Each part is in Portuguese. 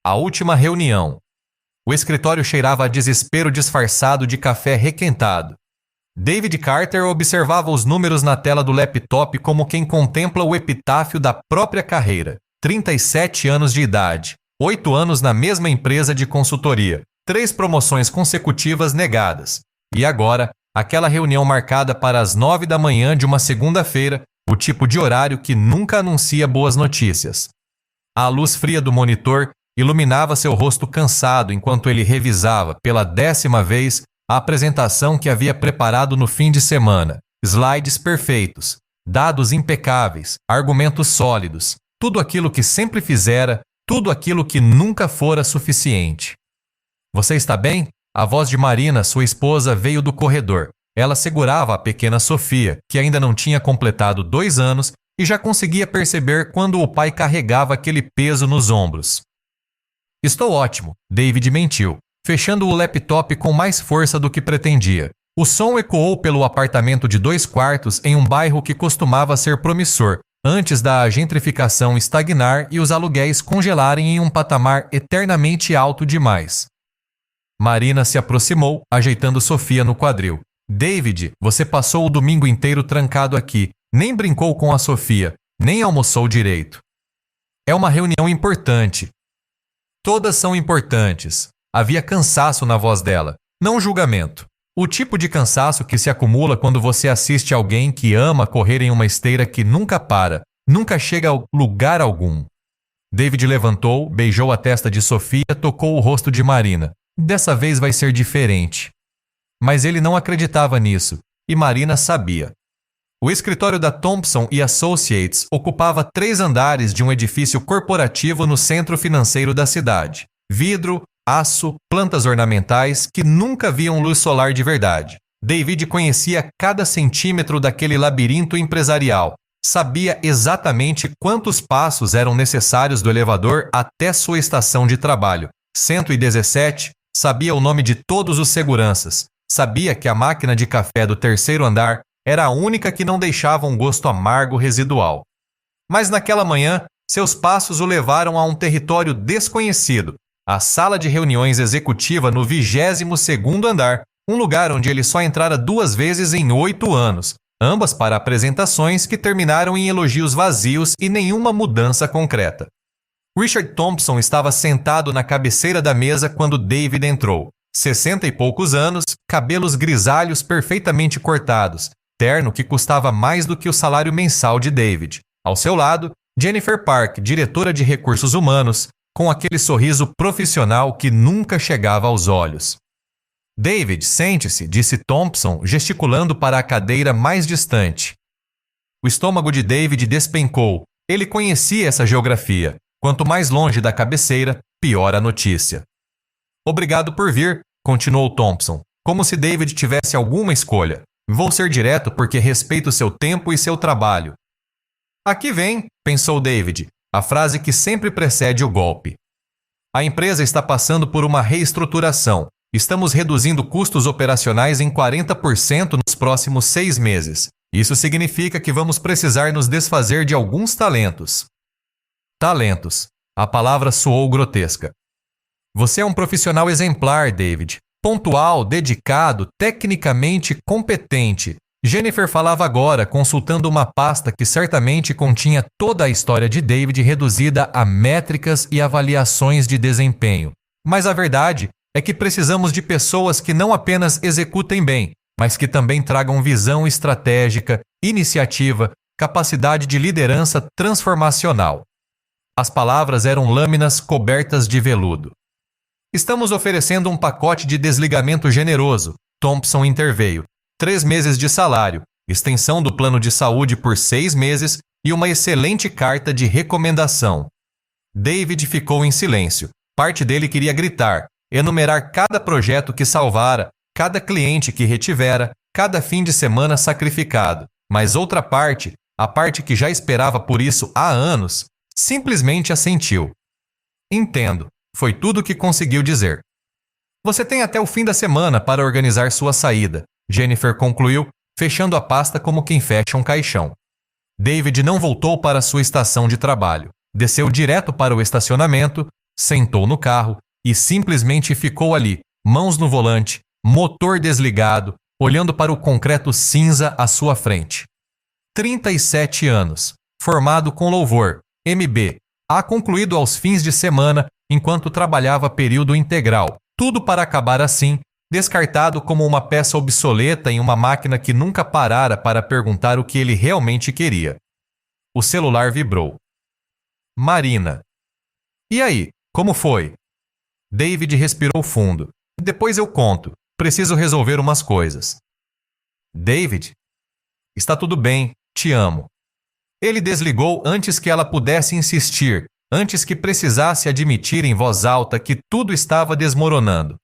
A última reunião. O escritório cheirava a desespero disfarçado de café requentado. David Carter observava os números na tela do laptop como quem contempla o epitáfio da própria carreira. 37 anos de idade, 8 anos na mesma empresa de consultoria, 3 promoções consecutivas negadas. E agora, aquela reunião marcada para as 9 da manhã de uma segunda-feira, o tipo de horário que nunca anuncia boas notícias. A luz fria do monitor iluminava seu rosto cansado enquanto ele revisava, pela 10ª vez, a apresentação que havia preparado no fim de semana. Slides perfeitos, dados impecáveis, argumentos sólidos, tudo aquilo que sempre fizera, tudo aquilo que nunca fora suficiente. Você está bem? A voz de Marina, sua esposa, veio do corredor. Ela segurava a pequena Sofia, que ainda não tinha completado 2 anos e já conseguia perceber quando o pai carregava aquele peso nos ombros. Estou ótimo, David mentiu, fechando o laptop com mais força do que pretendia. O som ecoou pelo apartamento de 2 quartos em um bairro que costumava ser promissor, antes da gentrificação estagnar e os aluguéis congelarem em um patamar eternamente alto demais. Marina se aproximou, ajeitando Sofia no quadril. David, você passou o domingo inteiro trancado aqui, nem brincou com a Sofia, nem almoçou direito. É uma reunião importante. Todas são importantes. Havia cansaço na voz dela, não julgamento. O tipo de cansaço que se acumula quando você assiste alguém que ama correr em uma esteira que nunca para, nunca chega a lugar algum. David levantou, beijou a testa de Sofia, tocou o rosto de Marina. Dessa vez vai ser diferente. Mas ele não acreditava nisso, e Marina sabia. O escritório da Thompson & Associates ocupava 3 andares de um edifício corporativo no centro financeiro da cidade. Vidro, aço, plantas ornamentais que nunca viam luz solar de verdade. David conhecia cada centímetro daquele labirinto empresarial. Sabia exatamente quantos passos eram necessários do elevador até sua estação de trabalho. 117, sabia o nome de todos os seguranças. Sabia que a máquina de café do 3º andar era a única que não deixava um gosto amargo residual. Mas naquela manhã, seus passos o levaram a um território desconhecido, a sala de reuniões executiva no 22º andar, um lugar onde ele só entrara 2 vezes em 8 anos, ambas para apresentações que terminaram em elogios vazios e nenhuma mudança concreta. Richard Thompson estava sentado na cabeceira da mesa quando David entrou. 60 e poucos anos, cabelos grisalhos perfeitamente cortados, terno que custava mais do que o salário mensal de David. Ao seu lado, Jennifer Park, diretora de recursos humanos, com aquele sorriso profissional que nunca chegava aos olhos. David, sente-se, disse Thompson, gesticulando para a cadeira mais distante. O estômago de David despencou. Ele conhecia essa geografia. Quanto mais longe da cabeceira, pior a notícia. Obrigado por vir, continuou Thompson, como se David tivesse alguma escolha. Vou ser direto porque respeito seu tempo e seu trabalho. Aqui vem, pensou David, a frase que sempre precede o golpe. A empresa está passando por uma reestruturação. Estamos reduzindo custos operacionais em 40% nos próximos 6 meses. Isso significa que vamos precisar nos desfazer de alguns talentos. Talentos. A palavra soou grotesca. Você é um profissional exemplar, David. Pontual, dedicado, tecnicamente competente. Jennifer falava agora, consultando uma pasta que certamente continha toda a história de David reduzida a métricas e avaliações de desempenho. Mas a verdade é que precisamos de pessoas que não apenas executem bem, mas que também tragam visão estratégica, iniciativa, capacidade de liderança transformacional. As palavras eram lâminas cobertas de veludo. Estamos oferecendo um pacote de desligamento generoso, Thompson interveio. 3 meses de salário, extensão do plano de saúde por 6 meses e uma excelente carta de recomendação. David ficou em silêncio. Parte dele queria gritar, enumerar cada projeto que salvara, cada cliente que retivera, cada fim de semana sacrificado. Mas outra parte, a parte que já esperava por isso há anos, simplesmente assentiu. Entendo, foi tudo o que conseguiu dizer. Você tem até o fim da semana para organizar sua saída, Jennifer concluiu, fechando a pasta como quem fecha um caixão. David não voltou para sua estação de trabalho. Desceu direto para o estacionamento, sentou no carro e simplesmente ficou ali, mãos no volante, motor desligado, olhando para o concreto cinza à sua frente. 37 anos, formado com louvor, MB, há concluído aos fins de semana enquanto trabalhava período integral, tudo para acabar assim, descartado como uma peça obsoleta em uma máquina que nunca parara para perguntar o que ele realmente queria. O celular vibrou. Marina. E aí, como foi? David respirou fundo. Depois eu conto. Preciso resolver umas coisas. David? Está tudo bem, te amo. Ele desligou antes que ela pudesse insistir, antes que precisasse admitir em voz alta que tudo estava desmoronando.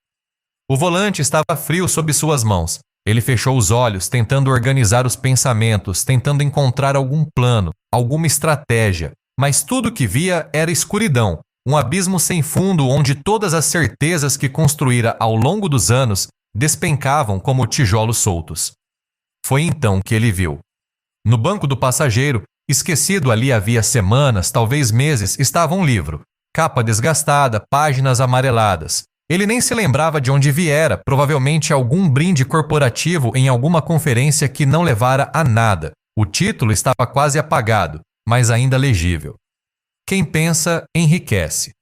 O volante estava frio sob suas mãos. Ele fechou os olhos, tentando organizar os pensamentos, tentando encontrar algum plano, alguma estratégia. Mas tudo que via era escuridão, um abismo sem fundo onde todas as certezas que construíra ao longo dos anos despencavam como tijolos soltos. Foi então que ele viu. No banco do passageiro, esquecido ali havia semanas, talvez meses, estava um livro. Capa desgastada, páginas amareladas. Ele nem se lembrava de onde viera, provavelmente algum brinde corporativo em alguma conferência que não levara a nada. O título estava quase apagado, mas ainda legível. Quem pensa, enriquece.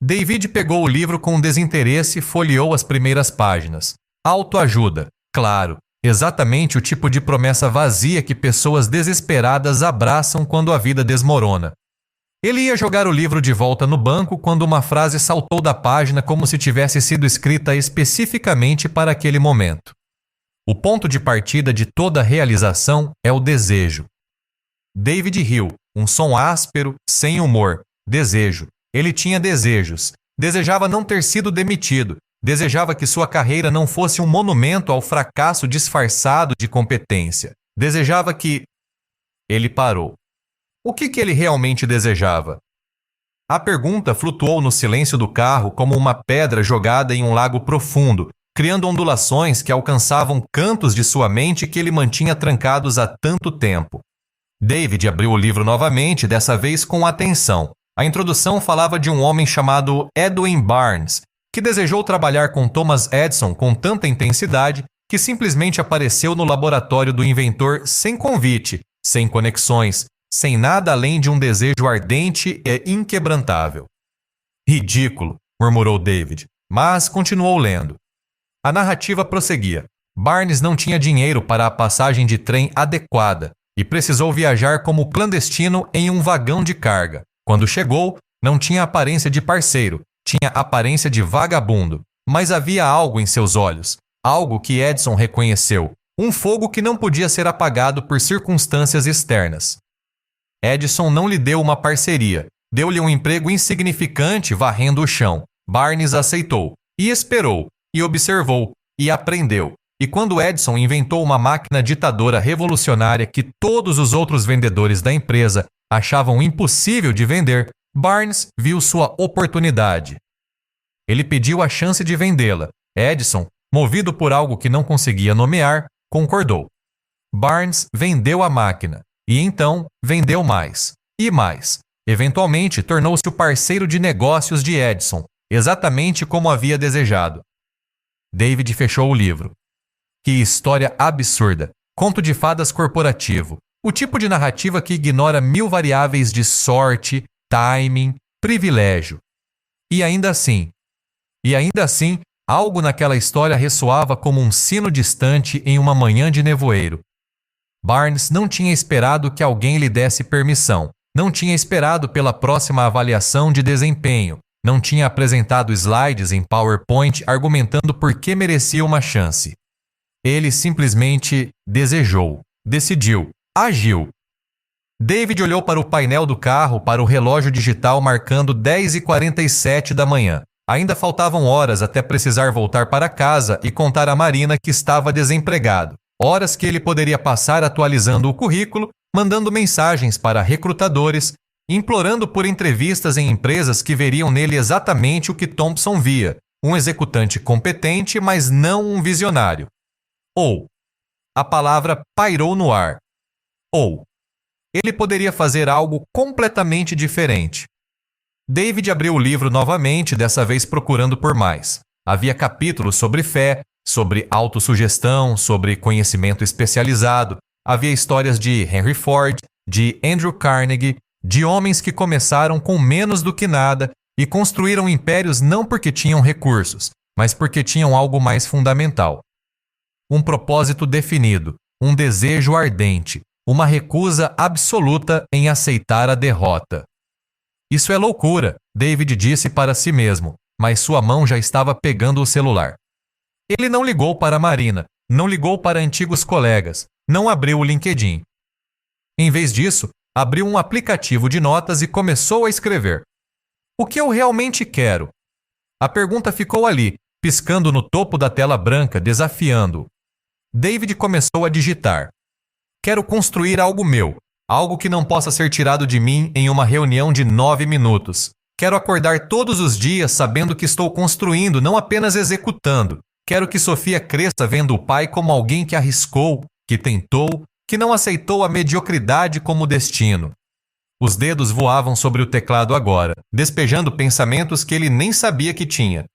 David pegou o livro com desinteresse e folheou as primeiras páginas. Autoajuda, claro, exatamente o tipo de promessa vazia que pessoas desesperadas abraçam quando a vida desmorona. Ele ia jogar o livro de volta no banco quando uma frase saltou da página como se tivesse sido escrita especificamente para aquele momento. O ponto de partida de toda realização é o desejo. David riu, um som áspero, sem humor. Desejo. Ele tinha desejos. Desejava não ter sido demitido. Desejava que sua carreira não fosse um monumento ao fracasso disfarçado de competência. Desejava que... Ele parou. O que ele realmente desejava? A pergunta flutuou no silêncio do carro como uma pedra jogada em um lago profundo, criando ondulações que alcançavam cantos de sua mente que ele mantinha trancados há tanto tempo. David abriu o livro novamente, dessa vez com atenção. A introdução falava de um homem chamado Edwin Barnes, que desejou trabalhar com Thomas Edison com tanta intensidade que simplesmente apareceu no laboratório do inventor sem convite, sem conexões, sem nada além de um desejo ardente e inquebrantável. Ridículo, murmurou David, mas continuou lendo. A narrativa prosseguia. Barnes não tinha dinheiro para a passagem de trem adequada e precisou viajar como clandestino em um vagão de carga. Quando chegou, não tinha aparência de parceiro, tinha aparência de vagabundo, mas havia algo em seus olhos, algo que Edison reconheceu, um fogo que não podia ser apagado por circunstâncias externas. Edison não lhe deu uma parceria, deu-lhe um emprego insignificante varrendo o chão. Barnes aceitou, e esperou, e observou, e aprendeu. E quando Edison inventou uma máquina ditadora revolucionária que todos os outros vendedores da empresa achavam impossível de vender, Barnes viu sua oportunidade. Ele pediu a chance de vendê-la. Edison, movido por algo que não conseguia nomear, concordou. Barnes vendeu a máquina. E então vendeu mais, e mais. Eventualmente tornou-se o parceiro de negócios de Edison, exatamente como havia desejado. David fechou o livro. Que história absurda! Conto de fadas corporativo. O tipo de narrativa que ignora 1000 variáveis de sorte, timing, privilégio. E ainda assim, algo naquela história ressoava como um sino distante em uma manhã de nevoeiro. Barnes não tinha esperado que alguém lhe desse permissão, não tinha esperado pela próxima avaliação de desempenho, não tinha apresentado slides em PowerPoint argumentando por que merecia uma chance. Ele simplesmente desejou, decidiu, agiu. David olhou para o painel do carro, para o relógio digital marcando 10h47 da manhã. Ainda faltavam horas até precisar voltar para casa e contar a Marina que estava desempregado. Horas que ele poderia passar atualizando o currículo, mandando mensagens para recrutadores, implorando por entrevistas em empresas que veriam nele exatamente o que Thompson via, um executante competente, mas não um visionário. Ou, a palavra pairou no ar. Ou, ele poderia fazer algo completamente diferente. David abriu o livro novamente, dessa vez procurando por mais. Havia capítulos sobre fé, sobre autossugestão, sobre conhecimento especializado. Havia histórias de Henry Ford, de Andrew Carnegie, de homens que começaram com menos do que nada e construíram impérios não porque tinham recursos, mas porque tinham algo mais fundamental. Um propósito definido, um desejo ardente, uma recusa absoluta em aceitar a derrota. Isso é loucura, David disse para si mesmo, mas sua mão já estava pegando o celular. Ele não ligou para Marina, não ligou para antigos colegas, não abriu o LinkedIn. Em vez disso, abriu um aplicativo de notas e começou a escrever. O que eu realmente quero? A pergunta ficou ali, piscando no topo da tela branca, desafiando-o. David começou a digitar. Quero construir algo meu, algo que não possa ser tirado de mim em uma reunião de 9 minutos. Quero acordar todos os dias sabendo que estou construindo, não apenas executando. Quero que Sofia cresça vendo o pai como alguém que arriscou, que tentou, que não aceitou a mediocridade como destino. Os dedos voavam sobre o teclado agora, despejando pensamentos que ele nem sabia que tinha.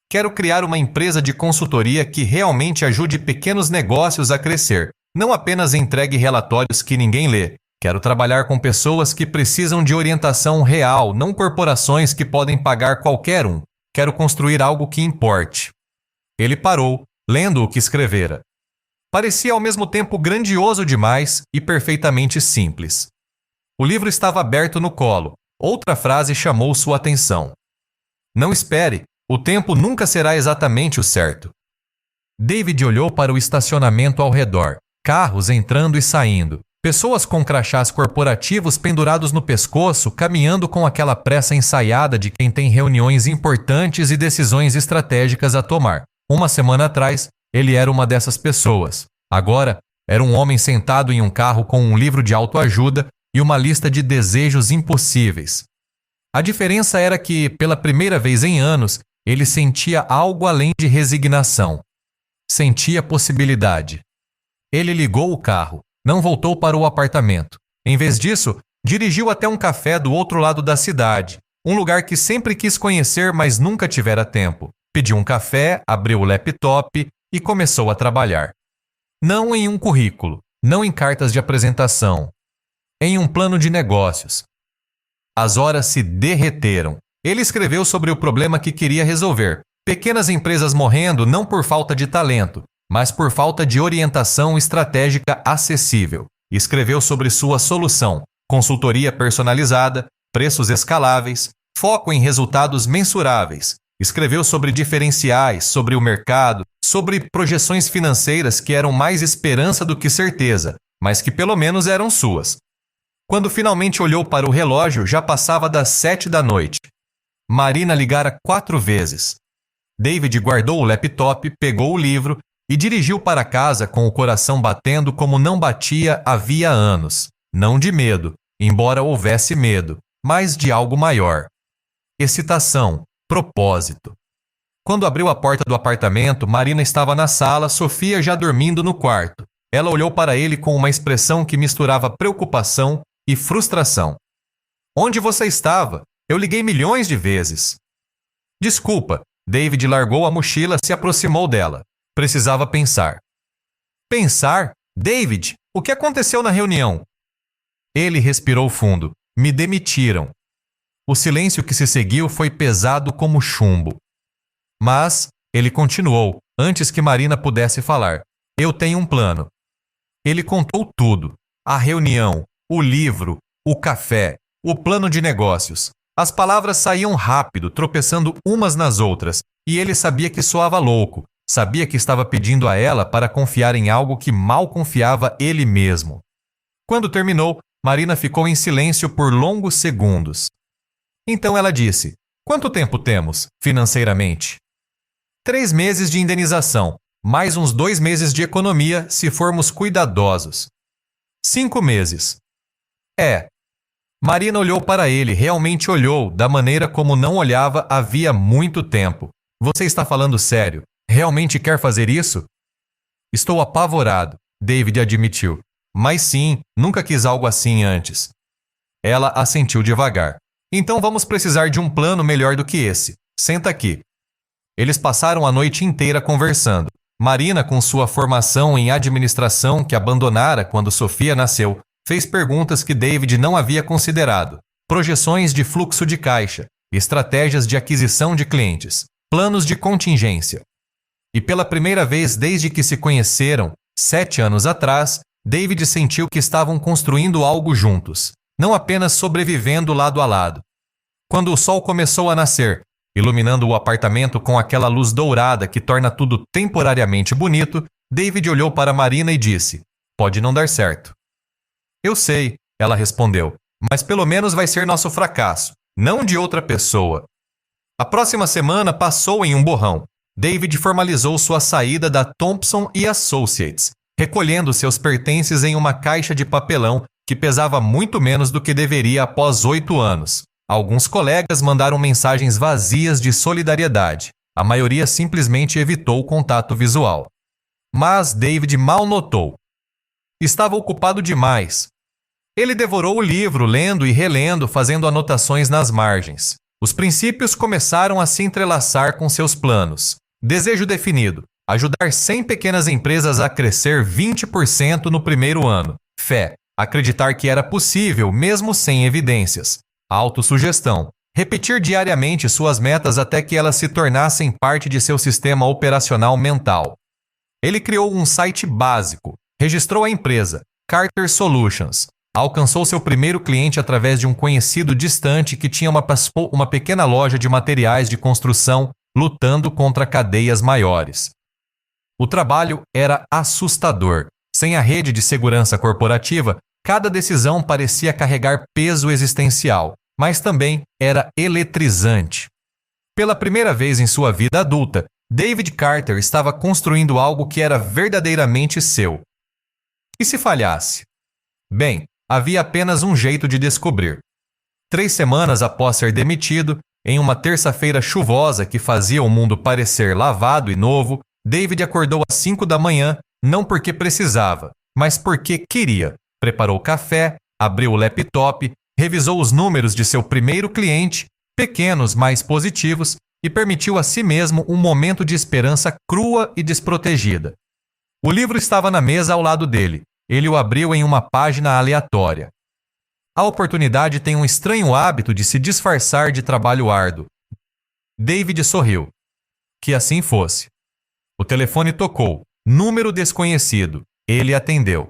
Quero criar uma empresa de consultoria que realmente ajude pequenos negócios a crescer, não apenas entregue relatórios que ninguém lê. Quero trabalhar com pessoas que precisam de orientação real, não corporações que podem pagar qualquer um. Quero construir algo que importe. Ele parou, lendo o que escrevera. Parecia ao mesmo tempo grandioso demais e perfeitamente simples. O livro estava aberto no colo. Outra frase chamou sua atenção. Não espere, o tempo nunca será exatamente o certo. David olhou para o estacionamento ao redor, carros entrando e saindo, pessoas com crachás corporativos pendurados no pescoço, caminhando com aquela pressa ensaiada de quem tem reuniões importantes e decisões estratégicas a tomar. Uma semana atrás, ele era uma dessas pessoas. Agora, era um homem sentado em um carro com um livro de autoajuda e uma lista de desejos impossíveis. A diferença era que, pela primeira vez em anos, ele sentia algo além de resignação. Sentia possibilidade. Ele ligou o carro, não voltou para o apartamento. Em vez disso, dirigiu até um café do outro lado da cidade, um lugar que sempre quis conhecer, mas nunca tivera tempo. Pediu um café, abriu o laptop e começou a trabalhar. Não em um currículo, não em cartas de apresentação, em um plano de negócios. As horas se derreteram. Ele escreveu sobre o problema que queria resolver. Pequenas empresas morrendo não por falta de talento, mas por falta de orientação estratégica acessível. Escreveu sobre sua solução, consultoria personalizada, preços escaláveis, foco em resultados mensuráveis. Escreveu sobre diferenciais, sobre o mercado, sobre projeções financeiras que eram mais esperança do que certeza, mas que pelo menos eram suas. Quando finalmente olhou para o relógio, já passava das 7 da noite. Marina ligara 4 vezes. David guardou o laptop, pegou o livro e dirigiu para casa com o coração batendo como não batia havia anos. Não de medo, embora houvesse medo, mas de algo maior. Excitação, propósito. Quando abriu a porta do apartamento, Marina estava na sala, Sofia já dormindo no quarto. Ela olhou para ele com uma expressão que misturava preocupação e frustração. Onde você estava? Eu liguei milhões de vezes. Desculpa, David largou a mochila e se aproximou dela. Precisava pensar. Pensar? David, o que aconteceu na reunião? Ele respirou fundo. Me demitiram. O silêncio que se seguiu foi pesado como chumbo. Mas, ele continuou, antes que Marina pudesse falar. Eu tenho um plano. Ele contou tudo. A reunião, o livro, o café, o plano de negócios. As palavras saíam rápido, tropeçando umas nas outras, e ele sabia que soava louco. Sabia que estava pedindo a ela para confiar em algo que mal confiava ele mesmo. Quando terminou, Marina ficou em silêncio por longos segundos. Então ela disse, quanto tempo temos, financeiramente? 3 meses de indenização, mais uns 2 meses de economia se formos cuidadosos. 5 meses. Marina olhou para ele, realmente olhou, da maneira como não olhava havia muito tempo. Você está falando sério? Realmente quer fazer isso? Estou apavorado, David admitiu. Mas sim, nunca quis algo assim antes. Ela assentiu devagar. Então vamos precisar de um plano melhor do que esse. Senta aqui. Eles passaram a noite inteira conversando. Marina, com sua formação em administração que abandonara quando Sofia nasceu, fez perguntas que David não havia considerado. Projeções de fluxo de caixa, estratégias de aquisição de clientes, planos de contingência. E pela primeira vez desde que se conheceram, 7 anos atrás, David sentiu que estavam construindo algo juntos, não apenas sobrevivendo lado a lado. Quando o sol começou a nascer, iluminando o apartamento com aquela luz dourada que torna tudo temporariamente bonito, David olhou para Marina e disse: "Pode não dar certo." "Eu sei", ela respondeu, "mas pelo menos vai ser nosso fracasso, não de outra pessoa." A próxima semana passou em um borrão. David formalizou sua saída da Thompson & Associates, recolhendo seus pertences em uma caixa de papelão que pesava muito menos do que deveria após 8 anos. Alguns colegas mandaram mensagens vazias de solidariedade. A maioria simplesmente evitou o contato visual. Mas David mal notou. Estava ocupado demais. Ele devorou o livro, lendo e relendo, fazendo anotações nas margens. Os princípios começaram a se entrelaçar com seus planos. Desejo definido: ajudar 100 pequenas empresas a crescer 20% no primeiro ano. Fé: acreditar que era possível mesmo sem evidências. Autossugestão: repetir diariamente suas metas até que elas se tornassem parte de seu sistema operacional mental. Ele criou um site básico, registrou a empresa, Carter Solutions, alcançou seu primeiro cliente através de um conhecido distante que tinha uma pequena loja de materiais de construção lutando contra cadeias maiores. O trabalho era assustador. Sem a rede de segurança corporativa, cada decisão parecia carregar peso existencial, mas também era eletrizante. Pela primeira vez em sua vida adulta, David Carter estava construindo algo que era verdadeiramente seu. E se falhasse? Bem, havia apenas um jeito de descobrir. 3 semanas após ser demitido, em uma terça-feira chuvosa que fazia o mundo parecer lavado e novo, David acordou às 5 da manhã, não porque precisava, mas porque queria. Preparou café, abriu o laptop, revisou os números de seu primeiro cliente, pequenos mas positivos, e permitiu a si mesmo um momento de esperança crua e desprotegida. O livro estava na mesa ao lado dele. Ele o abriu em uma página aleatória. A oportunidade tem um estranho hábito de se disfarçar de trabalho árduo. David sorriu. Que assim fosse. O telefone tocou. Número desconhecido. Ele atendeu.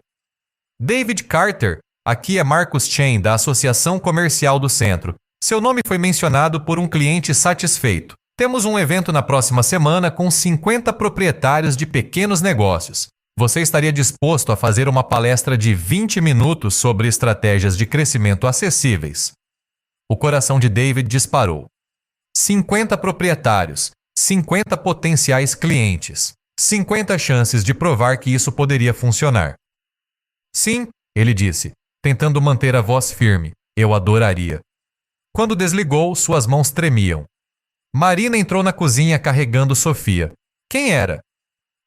David Carter, aqui é Marcus Chen, da Associação Comercial do Centro. Seu nome foi mencionado por um cliente satisfeito. Temos um evento na próxima semana com 50 proprietários de pequenos negócios. Você estaria disposto a fazer uma palestra de 20 minutos sobre estratégias de crescimento acessíveis? O coração de David disparou. 50 proprietários, 50 potenciais clientes, 50 chances de provar que isso poderia funcionar. Sim, ele disse, tentando manter a voz firme. Eu adoraria. Quando desligou, suas mãos tremiam. Marina entrou na cozinha carregando Sofia. Quem era?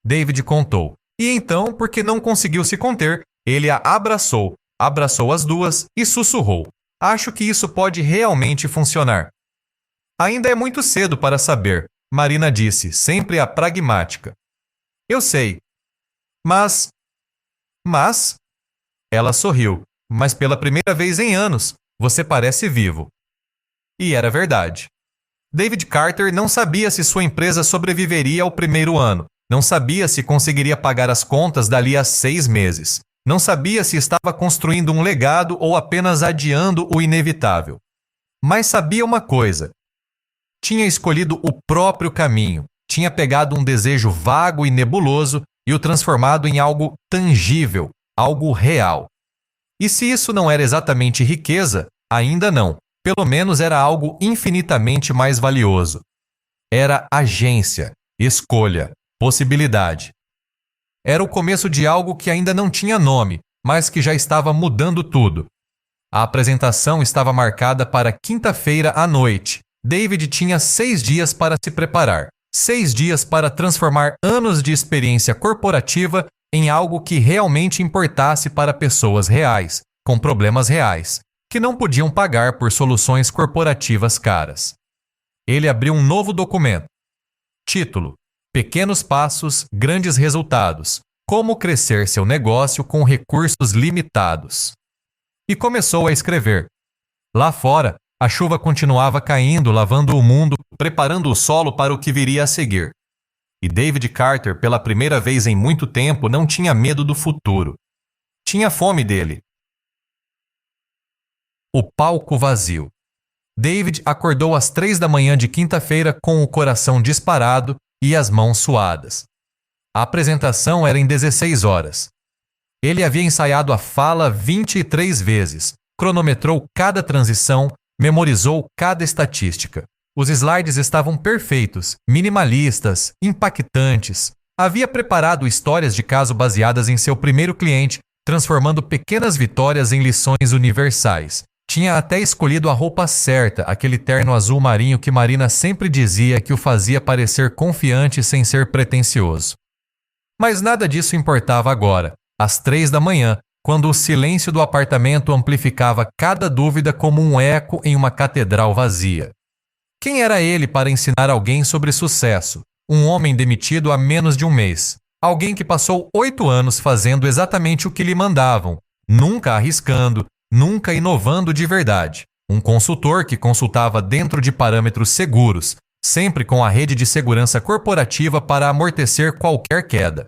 David contou. E então, porque não conseguiu se conter, ele a abraçou as duas e sussurrou. Acho que isso pode realmente funcionar. Ainda é muito cedo para saber, Marina disse, sempre a pragmática. Eu sei. Mas... Ela sorriu. Mas pela primeira vez em anos, você parece vivo. E era verdade. David Carter não sabia se sua empresa sobreviveria ao primeiro ano. Não sabia se conseguiria pagar as contas dali a 6 meses. Não sabia se estava construindo um legado ou apenas adiando o inevitável. Mas sabia uma coisa. Tinha escolhido o próprio caminho. Tinha pegado um desejo vago e nebuloso e o transformado em algo tangível, algo real. E se isso não era exatamente riqueza, ainda não. Pelo menos era algo infinitamente mais valioso. Era agência, escolha, possibilidade. Era o começo de algo que ainda não tinha nome, mas que já estava mudando tudo. A apresentação estava marcada para quinta-feira à noite. David tinha 6 dias para se preparar. 6 dias para transformar anos de experiência corporativa em algo que realmente importasse para pessoas reais, com problemas reais, que não podiam pagar por soluções corporativas caras. Ele abriu um novo documento. Título: Pequenos passos, grandes resultados. Como crescer seu negócio com recursos limitados. E começou a escrever. Lá fora, a chuva continuava caindo, lavando o mundo, preparando o solo para o que viria a seguir. E David Carter, pela primeira vez em muito tempo, não tinha medo do futuro. Tinha fome dele. O palco vazio. David acordou às 3 da manhã de quinta-feira com o coração disparado e as mãos suadas. A apresentação era em 16 horas. Ele havia ensaiado a fala 23 vezes, cronometrou cada transição, memorizou cada estatística. Os slides estavam perfeitos, minimalistas, impactantes. Havia preparado histórias de caso baseadas em seu primeiro cliente, transformando pequenas vitórias em lições universais. Tinha até escolhido a roupa certa, aquele terno azul marinho que Marina sempre dizia que o fazia parecer confiante sem ser pretensioso. Mas nada disso importava agora, às 3 da manhã, quando o silêncio do apartamento amplificava cada dúvida como um eco em uma catedral vazia. Quem era ele para ensinar alguém sobre sucesso? Um homem demitido há menos de um mês. Alguém que passou 8 anos fazendo exatamente o que lhe mandavam, nunca arriscando, nunca inovando de verdade. Um consultor que consultava dentro de parâmetros seguros, sempre com a rede de segurança corporativa para amortecer qualquer queda.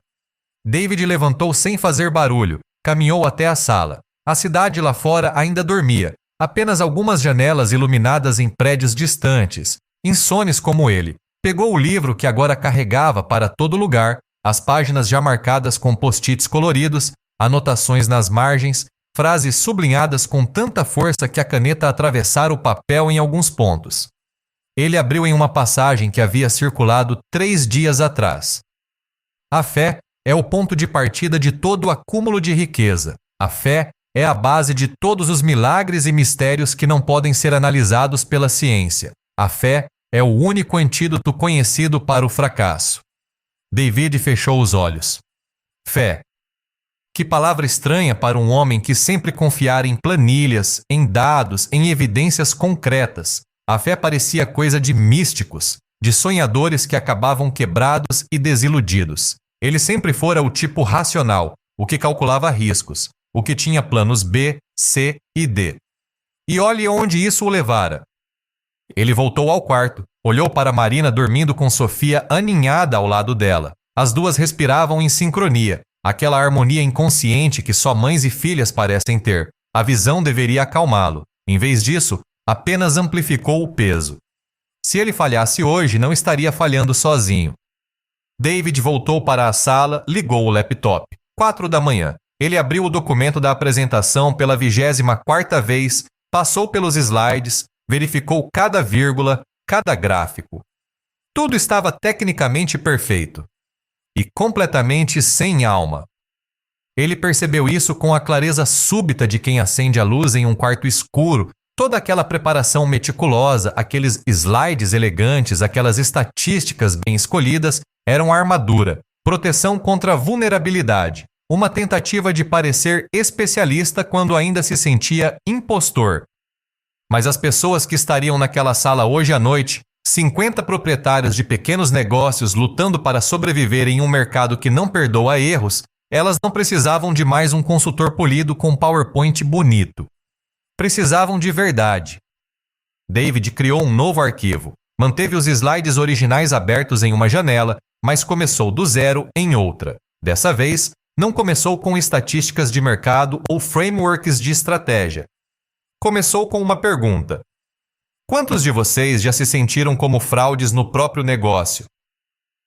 David levantou sem fazer barulho, caminhou até a sala. A cidade lá fora ainda dormia, apenas algumas janelas iluminadas em prédios distantes, insones como ele. Pegou o livro que agora carregava para todo lugar, as páginas já marcadas com post-its coloridos, anotações nas margens, frases sublinhadas com tanta força que a caneta atravessara o papel em alguns pontos. Ele abriu em uma passagem que havia circulado 3 dias atrás. A fé é o ponto de partida de todo o acúmulo de riqueza. A fé é a base de todos os milagres e mistérios que não podem ser analisados pela ciência. A fé é o único antídoto conhecido para o fracasso. David fechou os olhos. Fé. Que palavra estranha para um homem que sempre confiara em planilhas, em dados, em evidências concretas. A fé parecia coisa de místicos, de sonhadores que acabavam quebrados e desiludidos. Ele sempre fora o tipo racional, o que calculava riscos, o que tinha planos B, C e D. E olhe onde isso o levara. Ele voltou ao quarto, olhou para Marina dormindo com Sofia aninhada ao lado dela. As duas respiravam em sincronia, aquela harmonia inconsciente que só mães e filhas parecem ter. A visão deveria acalmá-lo. Em vez disso, apenas amplificou o peso. Se ele falhasse hoje, não estaria falhando sozinho. David voltou para a sala, ligou o laptop. 4 da manhã. Ele abriu o documento da apresentação pela 24ª vez, passou pelos slides, verificou cada vírgula, cada gráfico. Tudo estava tecnicamente perfeito. E completamente sem alma. Ele percebeu isso com a clareza súbita de quem acende a luz em um quarto escuro. Toda aquela preparação meticulosa, aqueles slides elegantes, aquelas estatísticas bem escolhidas, eram armadura, proteção contra vulnerabilidade, uma tentativa de parecer especialista quando ainda se sentia impostor. Mas as pessoas que estariam naquela sala hoje à noite, 50 proprietários de pequenos negócios lutando para sobreviver em um mercado que não perdoa erros, elas não precisavam de mais um consultor polido com PowerPoint bonito. Precisavam de verdade. David criou um novo arquivo, manteve os slides originais abertos em uma janela, mas começou do zero em outra. Dessa vez, não começou com estatísticas de mercado ou frameworks de estratégia. Começou com uma pergunta. Quantos de vocês já se sentiram como fraudes no próprio negócio?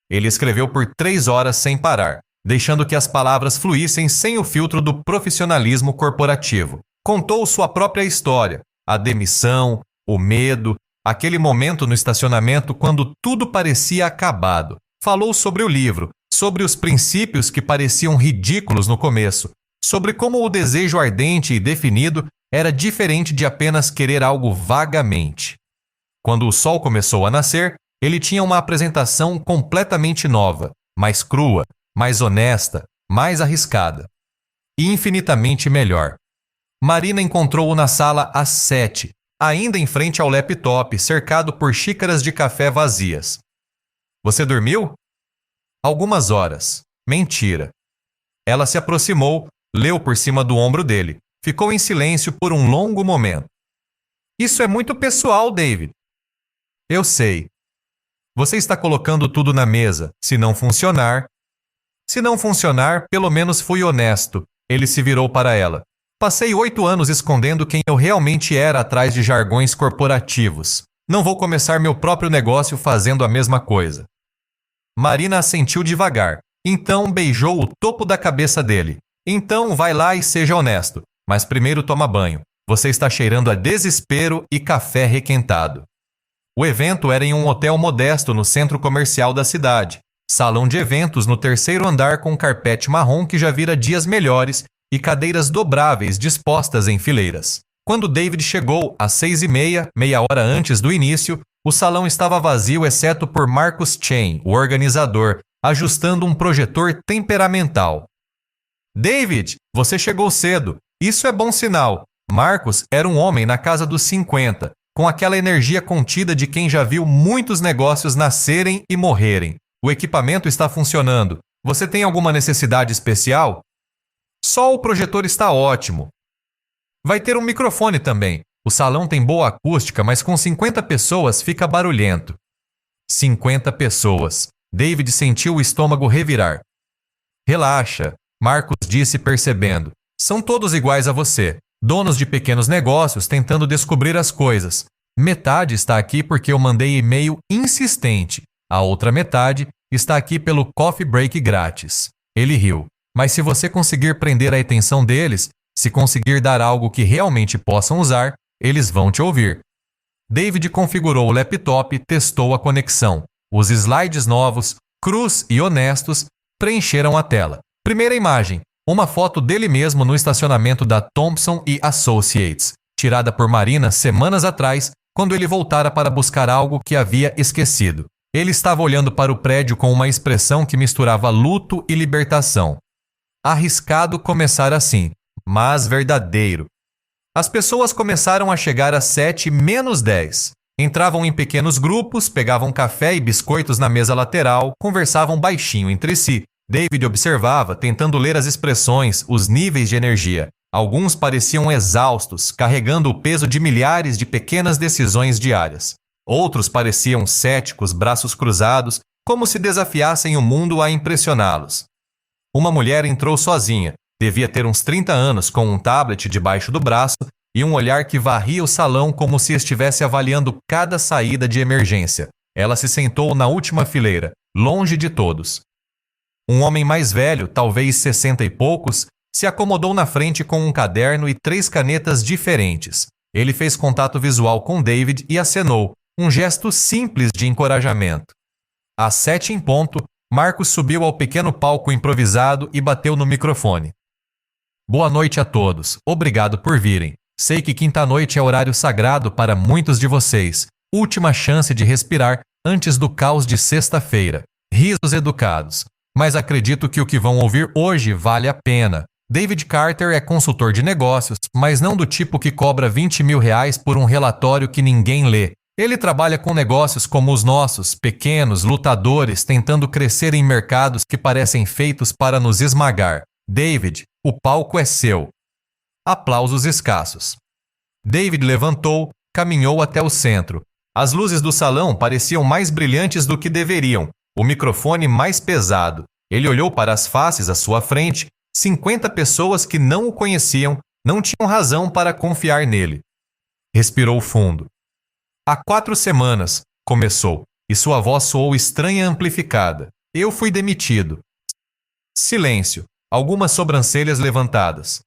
Ele escreveu por 3 horas sem parar, deixando que as palavras fluíssem sem o filtro do profissionalismo corporativo. Contou sua própria história, a demissão, o medo, aquele momento no estacionamento quando tudo parecia acabado. Falou sobre o livro, sobre os princípios que pareciam ridículos no começo, sobre como o desejo ardente e definido era diferente de apenas querer algo vagamente. Quando o sol começou a nascer, ele tinha uma apresentação completamente nova, mais crua, mais honesta, mais arriscada. E infinitamente melhor. Marina encontrou-o na sala às 7, ainda em frente ao laptop, cercado por xícaras de café vazias. Você dormiu? Algumas horas. Mentira. Ela se aproximou, leu por cima do ombro dele. Ficou em silêncio por um longo momento. Isso é muito pessoal, David. Eu sei. Você está colocando tudo na mesa. Se não funcionar, pelo menos fui honesto. Ele se virou para ela. Passei 8 anos escondendo quem eu realmente era atrás de jargões corporativos. Não vou começar meu próprio negócio fazendo a mesma coisa. Marina assentiu devagar. Então beijou o topo da cabeça dele. Então vai lá e seja honesto. Mas primeiro toma banho. Você está cheirando a desespero e café requentado. O evento era em um hotel modesto no centro comercial da cidade. Salão de eventos no 3º andar com carpete marrom que já vira dias melhores e cadeiras dobráveis dispostas em fileiras. Quando David chegou às 6h30, meia hora antes do início, o salão estava vazio exceto por Marcus Chen, o organizador, ajustando um projetor temperamental. David, você chegou cedo. Isso é bom sinal. Marcus era um homem na casa dos 50, com aquela energia contida de quem já viu muitos negócios nascerem e morrerem. O equipamento está funcionando. Você tem alguma necessidade especial? Só o projetor está ótimo. Vai ter um microfone também. O salão tem boa acústica, mas com 50 pessoas fica barulhento. 50 pessoas. David sentiu o estômago revirar. Relaxa, Marcus disse percebendo. São todos iguais a você. Donos de pequenos negócios tentando descobrir as coisas. Metade está aqui porque eu mandei e-mail insistente. A outra metade está aqui pelo coffee break grátis. Ele riu. Mas se você conseguir prender a atenção deles, se conseguir dar algo que realmente possam usar, eles vão te ouvir. David configurou o laptop e testou a conexão. Os slides novos, crus e honestos, preencheram a tela. Primeira imagem, uma foto dele mesmo no estacionamento da Thompson & Associates, tirada por Marina semanas atrás, quando ele voltara para buscar algo que havia esquecido. Ele estava olhando para o prédio com uma expressão que misturava luto e libertação. Arriscado começar assim, mas verdadeiro. As pessoas começaram a chegar às 7h menos 10. Entravam em pequenos grupos, pegavam café e biscoitos na mesa lateral, conversavam baixinho entre si. David observava, tentando ler as expressões, os níveis de energia. Alguns pareciam exaustos, carregando o peso de milhares de pequenas decisões diárias. Outros pareciam céticos, braços cruzados, como se desafiassem o mundo a impressioná-los. Uma mulher entrou sozinha, devia ter uns 30 anos, com um tablet debaixo do braço e um olhar que varria o salão como se estivesse avaliando cada saída de emergência. Ela se sentou na última fileira, longe de todos. Um homem mais velho, talvez 60 e poucos, se acomodou na frente com um caderno e 3 canetas diferentes. Ele fez contato visual com David e acenou, um gesto simples de encorajamento. Às 7 em ponto, Marcos subiu ao pequeno palco improvisado e bateu no microfone. Boa noite a todos. Obrigado por virem. Sei que quinta-noite é horário sagrado para muitos de vocês. Última chance de respirar antes do caos de sexta-feira. Risos educados. Mas acredito que o que vão ouvir hoje vale a pena. David Carter é consultor de negócios, mas não do tipo que cobra R$20 mil por um relatório que ninguém lê. Ele trabalha com negócios como os nossos, pequenos, lutadores, tentando crescer em mercados que parecem feitos para nos esmagar. David, o palco é seu. Aplausos escassos. David levantou, caminhou até o centro. As luzes do salão pareciam mais brilhantes do que deveriam, o microfone mais pesado. Ele olhou para as faces à sua frente, 50 pessoas que não o conheciam, não tinham razão para confiar nele. Respirou fundo. Há 4 semanas, começou, e sua voz soou estranha e amplificada. Eu fui demitido. Silêncio, algumas sobrancelhas levantadas.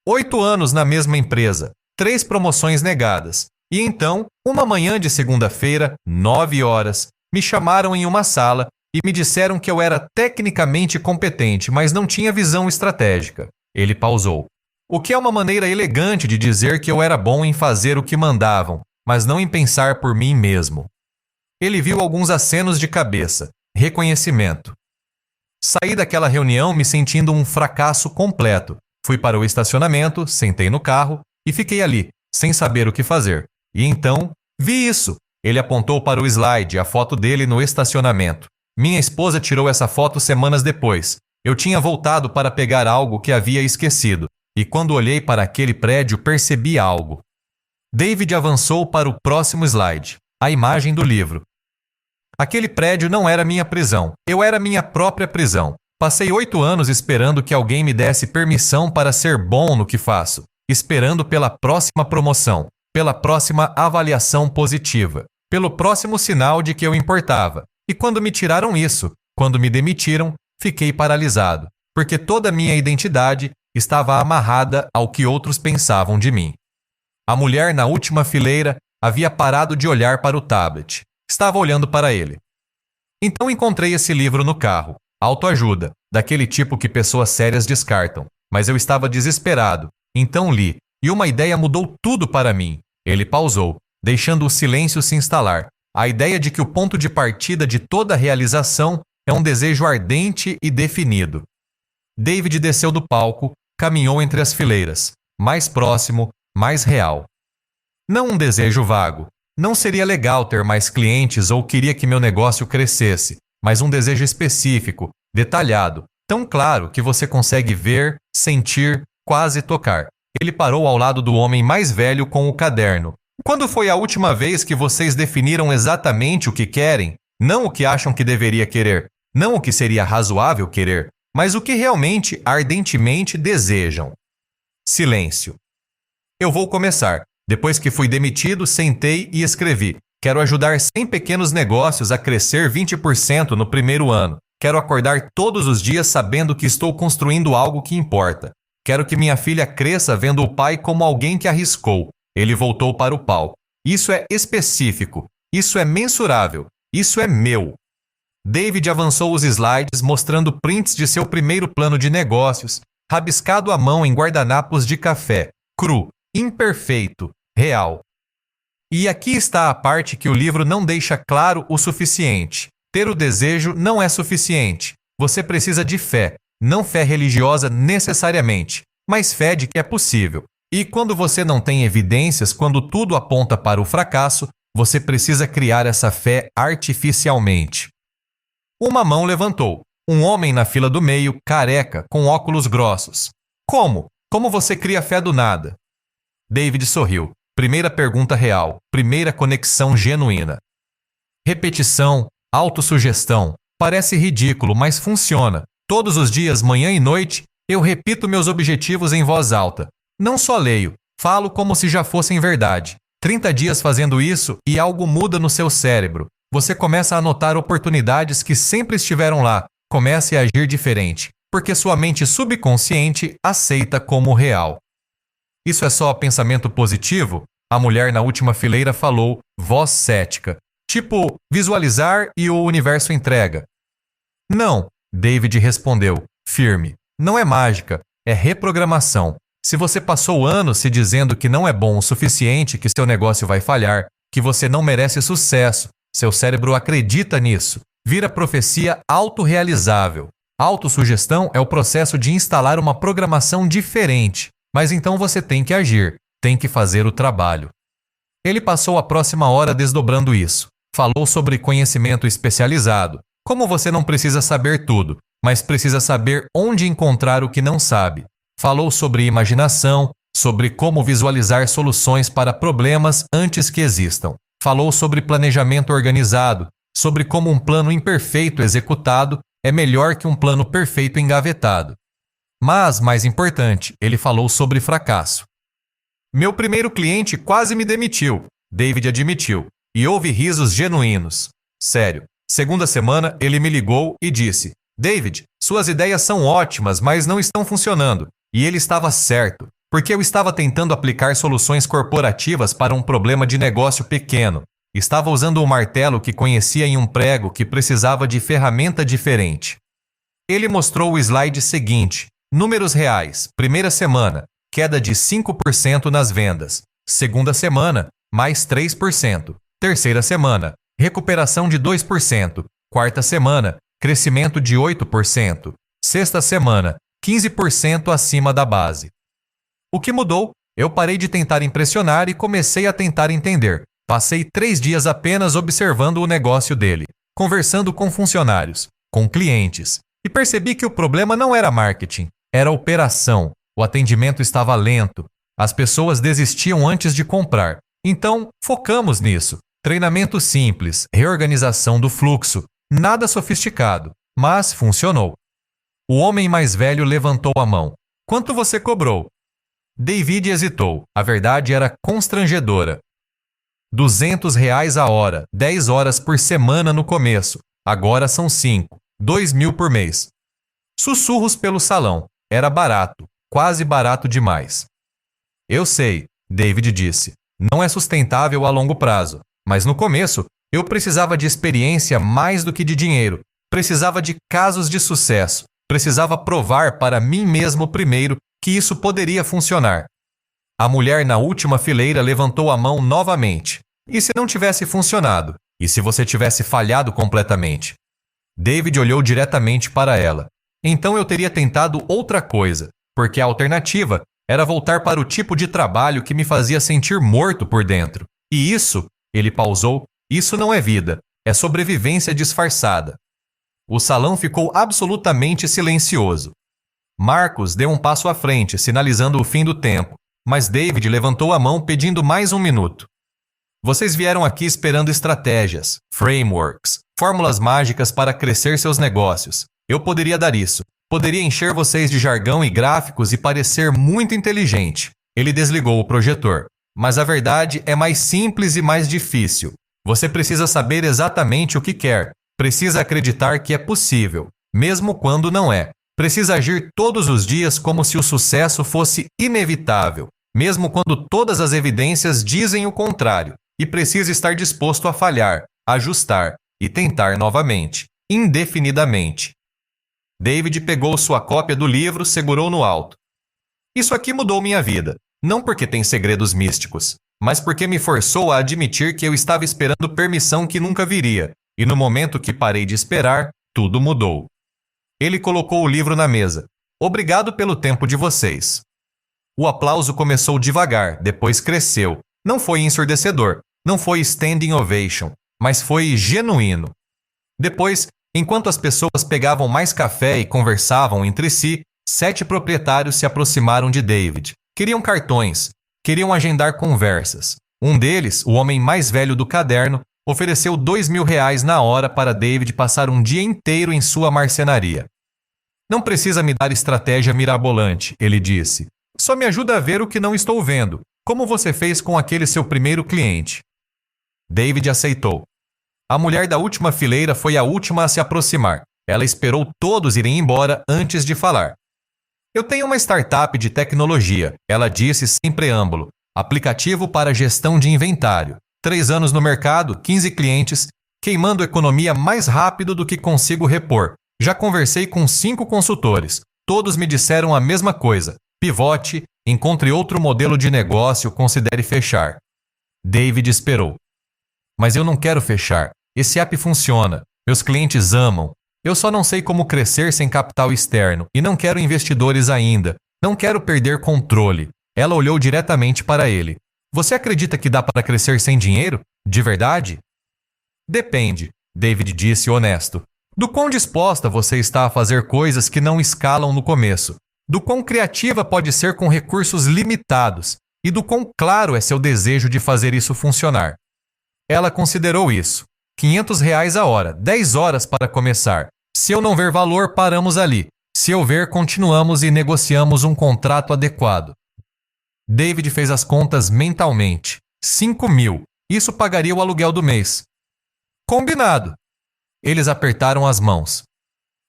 8 anos na mesma empresa, 3 promoções negadas. E então, uma manhã de segunda-feira, 9 horas, me chamaram em uma sala e me disseram que eu era tecnicamente competente, mas não tinha visão estratégica. Ele pausou. O que é uma maneira elegante de dizer que eu era bom em fazer o que mandavam, mas não em pensar por mim mesmo. Ele viu alguns acenos de cabeça, reconhecimento. Saí daquela reunião me sentindo um fracasso completo. Fui para o estacionamento, sentei no carro e fiquei ali, sem saber o que fazer. E então, vi isso. Ele apontou para o slide, a foto dele no estacionamento. Minha esposa tirou essa foto semanas depois. Eu tinha voltado para pegar algo que havia esquecido, e quando olhei para aquele prédio percebi algo. David avançou para o próximo slide, a imagem do livro. Aquele prédio não era minha prisão, eu era minha própria prisão. Passei 8 anos esperando que alguém me desse permissão para ser bom no que faço, esperando pela próxima promoção, pela próxima avaliação positiva, pelo próximo sinal de que eu importava. E quando me tiraram isso, quando me demitiram, fiquei paralisado, porque toda a minha identidade estava amarrada ao que outros pensavam de mim. A mulher na última fileira havia parado de olhar para o tablet. Estava olhando para ele. Então encontrei esse livro no carro, autoajuda, daquele tipo que pessoas sérias descartam. Mas eu estava desesperado, então li, e uma ideia mudou tudo para mim. Ele pausou, deixando o silêncio se instalar. A ideia de que o ponto de partida de toda realização é um desejo ardente e definido. David desceu do palco, caminhou entre as fileiras, mais próximo, mais real. Não um desejo vago. Não seria legal ter mais clientes ou queria que meu negócio crescesse, mas um desejo específico, detalhado, tão claro que você consegue ver, sentir, quase tocar. Ele parou ao lado do homem mais velho com o caderno. Quando foi a última vez que vocês definiram exatamente o que querem? Não o que acham que deveria querer, não o que seria razoável querer, mas o que realmente, ardentemente desejam. Silêncio. Eu vou começar. Depois que fui demitido, sentei e escrevi. Quero ajudar 100 pequenos negócios a crescer 20% no primeiro ano. Quero acordar todos os dias sabendo que estou construindo algo que importa. Quero que minha filha cresça vendo o pai como alguém que arriscou. Ele voltou para o palco. Isso é específico. Isso é mensurável. Isso é meu. David avançou os slides mostrando prints de seu primeiro plano de negócios, rabiscado à mão em guardanapos de café, cru, imperfeito, real. E aqui está a parte que o livro não deixa claro o suficiente. Ter o desejo não é suficiente. Você precisa de fé, não fé religiosa necessariamente, mas fé de que é possível. E quando você não tem evidências, quando tudo aponta para o fracasso, você precisa criar essa fé artificialmente. Uma mão levantou. Um homem na fila do meio, careca, com óculos grossos. Como? Como você cria fé do nada? David sorriu. Primeira pergunta real. Primeira conexão genuína. Repetição, autossugestão. Parece ridículo, mas funciona. Todos os dias, manhã e noite, eu repito meus objetivos em voz alta. Não só leio, falo como se já fossem verdade. 30 dias fazendo isso e algo muda no seu cérebro. Você começa a notar oportunidades que sempre estiveram lá. Comece a agir diferente, porque sua mente subconsciente aceita como real. Isso é só pensamento positivo? A mulher na última fileira falou, voz cética. Tipo, visualizar e o universo entrega. Não, David respondeu, firme. Não é mágica, é reprogramação. Se você passou anos se dizendo que não é bom o suficiente, que seu negócio vai falhar, que você não merece sucesso, seu cérebro acredita nisso. Vira profecia autorrealizável. Autossugestão é o processo de instalar uma programação diferente. Mas então você tem que agir, tem que fazer o trabalho. Ele passou a próxima hora desdobrando isso. Falou sobre conhecimento especializado, como você não precisa saber tudo, mas precisa saber onde encontrar o que não sabe. Falou sobre imaginação, sobre como visualizar soluções para problemas antes que existam. Falou sobre planejamento organizado, sobre como um plano imperfeito executado é melhor que um plano perfeito engavetado. Mas, mais importante, ele falou sobre fracasso. Meu primeiro cliente quase me demitiu, David admitiu, e houve risos genuínos. Sério, segunda semana ele me ligou e disse, David, suas ideias são ótimas, mas não estão funcionando. E ele estava certo, porque eu estava tentando aplicar soluções corporativas para um problema de negócio pequeno. Estava usando um martelo que conhecia em um prego que precisava de ferramenta diferente. Ele mostrou o slide seguinte. Números reais. Primeira semana, queda de 5% nas vendas. Segunda semana, mais 3%. Terceira semana, recuperação de 2%. Quarta semana, crescimento de 8%. Sexta semana, 15% acima da base. O que mudou? Eu parei de tentar impressionar e comecei a tentar entender. Passei 3 dias apenas observando o negócio dele, conversando com funcionários, com clientes, e percebi que o problema não era marketing, era operação. O atendimento estava lento, as pessoas desistiam antes de comprar. Então, focamos nisso. Treinamento simples, reorganização do fluxo, nada sofisticado, mas funcionou. O homem mais velho levantou a mão. Quanto você cobrou? David hesitou. A verdade era constrangedora. R$ 200 a hora, 10 horas por semana no começo. Agora são 5, 2.000 por mês. Sussurros pelo salão. Era barato, quase barato demais. Eu sei, David disse. Não é sustentável a longo prazo. Mas no começo, eu precisava de experiência mais do que de dinheiro. Precisava de casos de sucesso. Precisava provar para mim mesmo primeiro que isso poderia funcionar. A mulher na última fileira levantou a mão novamente. E se não tivesse funcionado? E se você tivesse falhado completamente? David olhou diretamente para ela. Então eu teria tentado outra coisa, porque a alternativa era voltar para o tipo de trabalho que me fazia sentir morto por dentro. E isso, ele pausou, isso não é vida, é sobrevivência disfarçada. O salão ficou absolutamente silencioso. Marcos deu um passo à frente, sinalizando o fim do tempo, mas David levantou a mão pedindo mais 1 minuto. Vocês vieram aqui esperando estratégias, frameworks, fórmulas mágicas para crescer seus negócios. Eu poderia dar isso. Poderia encher vocês de jargão e gráficos e parecer muito inteligente. Ele desligou o projetor. Mas a verdade é mais simples e mais difícil. Você precisa saber exatamente o que quer. Precisa acreditar que é possível, mesmo quando não é. Precisa agir todos os dias como se o sucesso fosse inevitável, mesmo quando todas as evidências dizem o contrário. E precisa estar disposto a falhar, ajustar e tentar novamente, indefinidamente. David pegou sua cópia do livro, segurou no alto. Isso aqui mudou minha vida. Não porque tem segredos místicos, mas porque me forçou a admitir que eu estava esperando permissão que nunca viria, e no momento que parei de esperar, tudo mudou. Ele colocou o livro na mesa. Obrigado pelo tempo de vocês. O aplauso começou devagar, depois cresceu. Não foi ensurdecedor, não foi standing ovation, mas foi genuíno. Depois, enquanto as pessoas pegavam mais café e conversavam entre si, 7 proprietários se aproximaram de David. Queriam cartões, queriam agendar conversas. Um deles, o homem mais velho do caderno, ofereceu R$ 2.000 na hora para David passar um dia inteiro em sua marcenaria. Não precisa me dar estratégia mirabolante, ele disse. Só me ajuda a ver o que não estou vendo, como você fez com aquele seu primeiro cliente. David aceitou. A mulher da última fileira foi a última a se aproximar. Ela esperou todos irem embora antes de falar. Eu tenho uma startup de tecnologia, ela disse sem preâmbulo. Aplicativo para gestão de inventário. 3 anos no mercado, 15 clientes, queimando economia mais rápido do que consigo repor. Já conversei com 5 consultores. Todos me disseram a mesma coisa. Pivote, encontre outro modelo de negócio, considere fechar. David esperou. Mas eu não quero fechar. Esse app funciona. Meus clientes amam. Eu só não sei como crescer sem capital externo e não quero investidores ainda. Não quero perder controle. Ela olhou diretamente para ele. Você acredita que dá para crescer sem dinheiro? De verdade? Depende, David disse honesto. Do quão disposta você está a fazer coisas que não escalam no começo. Do quão criativa pode ser com recursos limitados. E do quão claro é seu desejo de fazer isso funcionar. Ela considerou isso. R$ 500 a hora, 10 horas para começar. Se eu não ver valor, paramos ali. Se eu ver, continuamos e negociamos um contrato adequado. David fez as contas mentalmente. 5.000. Isso pagaria o aluguel do mês. Combinado. Eles apertaram as mãos.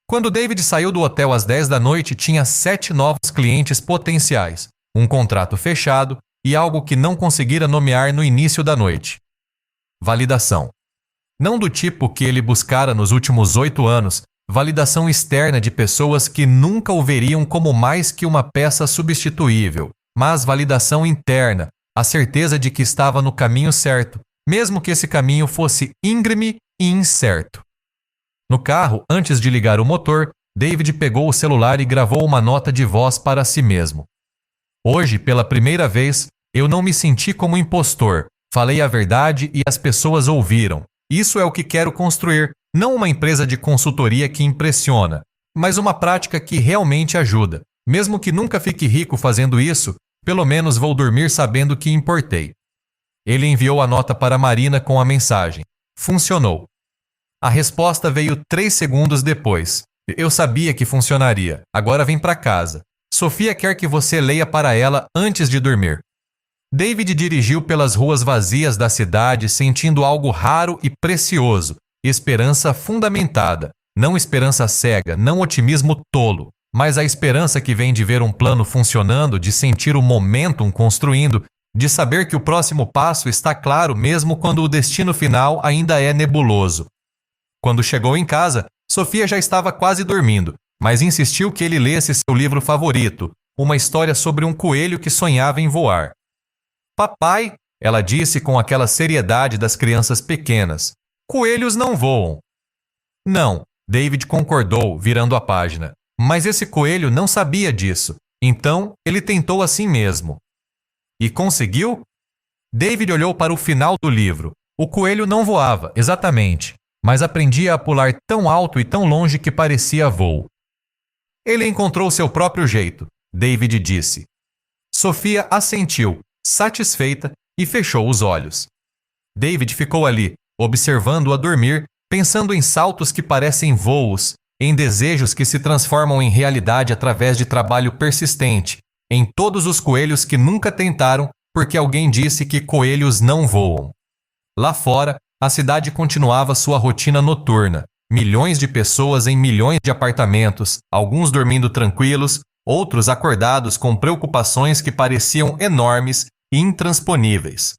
Quando David saiu do hotel às 10 da noite, tinha 7 novos clientes potenciais, um contrato fechado e algo que não conseguira nomear no início da noite. Validação. Não do tipo que ele buscara nos últimos 8 anos, validação externa de pessoas que nunca o veriam como mais que uma peça substituível, mas validação interna, a certeza de que estava no caminho certo, mesmo que esse caminho fosse íngreme e incerto. No carro, antes de ligar o motor, David pegou o celular e gravou uma nota de voz para si mesmo. Hoje, pela primeira vez, eu não me senti como impostor. Falei a verdade e as pessoas ouviram. Isso é o que quero construir, não uma empresa de consultoria que impressiona, mas uma prática que realmente ajuda. Mesmo que nunca fique rico fazendo isso, pelo menos vou dormir sabendo que importei. Ele enviou a nota para Marina com a mensagem. Funcionou. A resposta veio 3 segundos depois. Eu sabia que funcionaria. Agora vem para casa. Sofia quer que você leia para ela antes de dormir. David dirigiu pelas ruas vazias da cidade sentindo algo raro e precioso. Esperança fundamentada. Não esperança cega, não otimismo tolo. Mas a esperança que vem de ver um plano funcionando, de sentir o momentum construindo, de saber que o próximo passo está claro mesmo quando o destino final ainda é nebuloso. Quando chegou em casa, Sofia já estava quase dormindo, mas insistiu que ele lesse seu livro favorito, uma história sobre um coelho que sonhava em voar. Papai, ela disse com aquela seriedade das crianças pequenas, coelhos não voam. Não, David concordou, virando a página. Mas esse coelho não sabia disso, então ele tentou assim mesmo. E conseguiu? David olhou para o final do livro. O coelho não voava, exatamente, mas aprendia a pular tão alto e tão longe que parecia voo. Ele encontrou seu próprio jeito, David disse. Sofia assentiu, satisfeita, e fechou os olhos. David ficou ali, observando-a dormir, pensando em saltos que parecem voos, em desejos que se transformam em realidade através de trabalho persistente, em todos os coelhos que nunca tentaram porque alguém disse que coelhos não voam. Lá fora, a cidade continuava sua rotina noturna, milhões de pessoas em milhões de apartamentos, alguns dormindo tranquilos, outros acordados com preocupações que pareciam enormes e intransponíveis.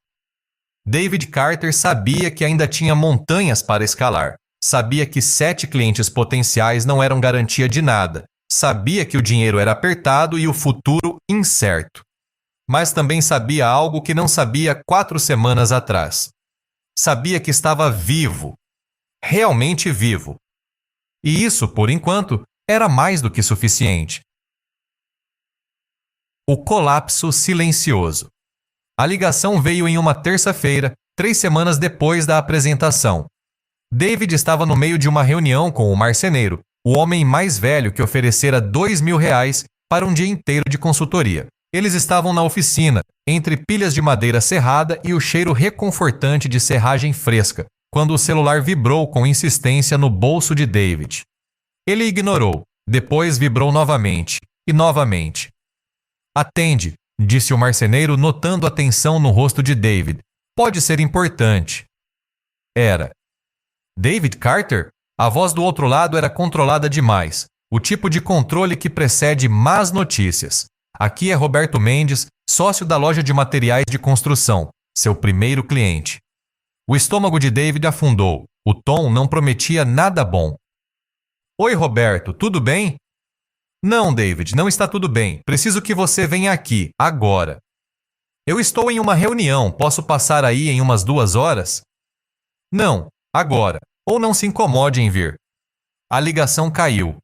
David Carter sabia que ainda tinha montanhas para escalar. Sabia que 7 clientes potenciais não eram garantia de nada. Sabia que o dinheiro era apertado e o futuro incerto. Mas também sabia algo que não sabia 4 semanas atrás. Sabia que estava vivo. Realmente vivo. E isso, por enquanto, era mais do que suficiente. O colapso silencioso. A ligação veio em uma terça-feira, 3 semanas depois da apresentação. David estava no meio de uma reunião com o marceneiro, o homem mais velho que oferecera R$2.000 para um dia inteiro de consultoria. Eles estavam na oficina, entre pilhas de madeira serrada e o cheiro reconfortante de serragem fresca, quando o celular vibrou com insistência no bolso de David. Ele ignorou, depois vibrou novamente, e novamente. Atende, disse o marceneiro notando a tensão no rosto de David. Pode ser importante. Era. David Carter? A voz do outro lado era controlada demais. O tipo de controle que precede más notícias. Aqui é Roberto Mendes, sócio da loja de materiais de construção, seu primeiro cliente. O estômago de David afundou. O tom não prometia nada bom. Oi, Roberto, tudo bem? Não, David, não está tudo bem. Preciso que você venha aqui, agora. Eu estou em uma reunião, posso passar aí em umas 2 horas? Não, agora. Ou não se incomode em vir. A ligação caiu.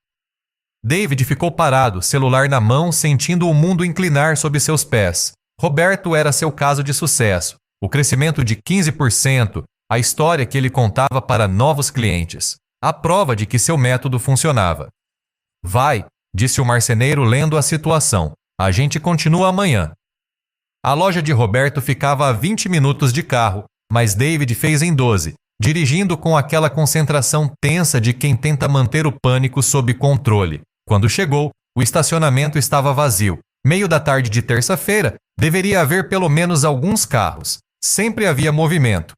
David ficou parado, celular na mão, sentindo o mundo inclinar sob seus pés. Roberto era seu caso de sucesso. O crescimento de 15%, a história que ele contava para novos clientes. A prova de que seu método funcionava. Vai, disse o marceneiro lendo a situação. A gente continua amanhã. A loja de Roberto ficava a 20 minutos de carro, mas David fez em 12, dirigindo com aquela concentração tensa de quem tenta manter o pânico sob controle. Quando chegou, o estacionamento estava vazio. Meio da tarde de terça-feira, deveria haver pelo menos alguns carros. Sempre havia movimento.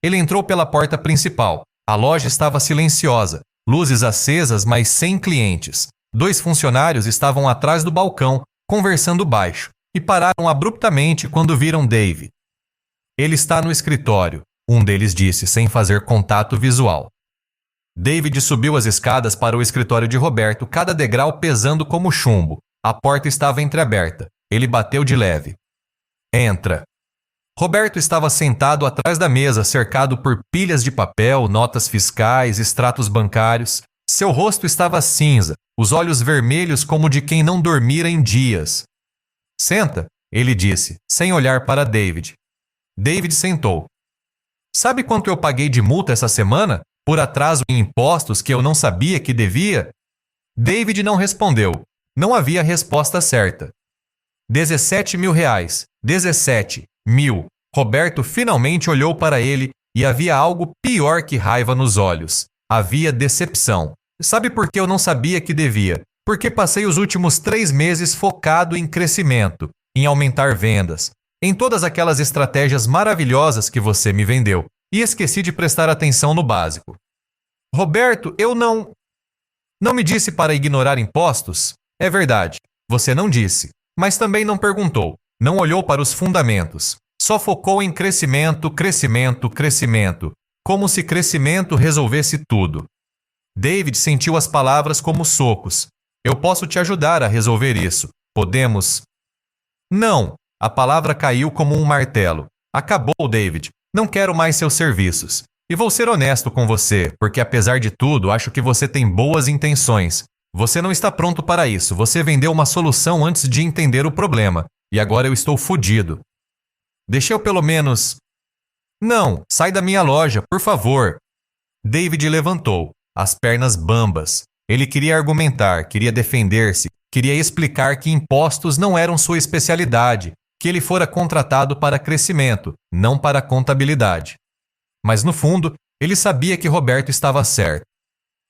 Ele entrou pela porta principal. A loja estava silenciosa, luzes acesas, mas sem clientes. 2 funcionários estavam atrás do balcão, conversando baixo, e pararam abruptamente quando viram Dave. Ele está no escritório, um deles disse, sem fazer contato visual. David subiu as escadas para o escritório de Roberto, cada degrau pesando como chumbo. A porta estava entreaberta. Ele bateu de leve. Entra. Roberto estava sentado atrás da mesa, cercado por pilhas de papel, notas fiscais, extratos bancários. Seu rosto estava cinza, os olhos vermelhos como de quem não dormira em dias. Senta, ele disse, sem olhar para David. David sentou. Sabe quanto eu paguei de multa essa semana? Por atraso em impostos que eu não sabia que devia? David não respondeu. Não havia resposta certa. 17 mil reais. 17 mil. Roberto finalmente olhou para ele e havia algo pior que raiva nos olhos. Havia decepção. Sabe por que eu não sabia que devia? Porque passei os últimos 3 meses focado em crescimento, em aumentar vendas, em todas aquelas estratégias maravilhosas que você me vendeu, e esqueci de prestar atenção no básico. Roberto, eu não me disse para ignorar impostos? É verdade, você não disse, mas também não perguntou, não olhou para os fundamentos, só focou em crescimento, crescimento, crescimento, como se crescimento resolvesse tudo. David sentiu as palavras como socos. Eu posso te ajudar a resolver isso. Podemos? Não. A palavra caiu como um martelo. Acabou, David. Não quero mais seus serviços. E vou ser honesto com você, porque apesar de tudo, acho que você tem boas intenções. Você não está pronto para isso. Você vendeu uma solução antes de entender o problema. E agora eu estou fodido. Deixa eu pelo menos... Não, sai da minha loja, por favor. David levantou, as pernas bambas. Ele queria argumentar, queria defender-se, queria explicar que impostos não eram sua especialidade, que ele fora contratado para crescimento, não para contabilidade. Mas no fundo, ele sabia que Roberto estava certo.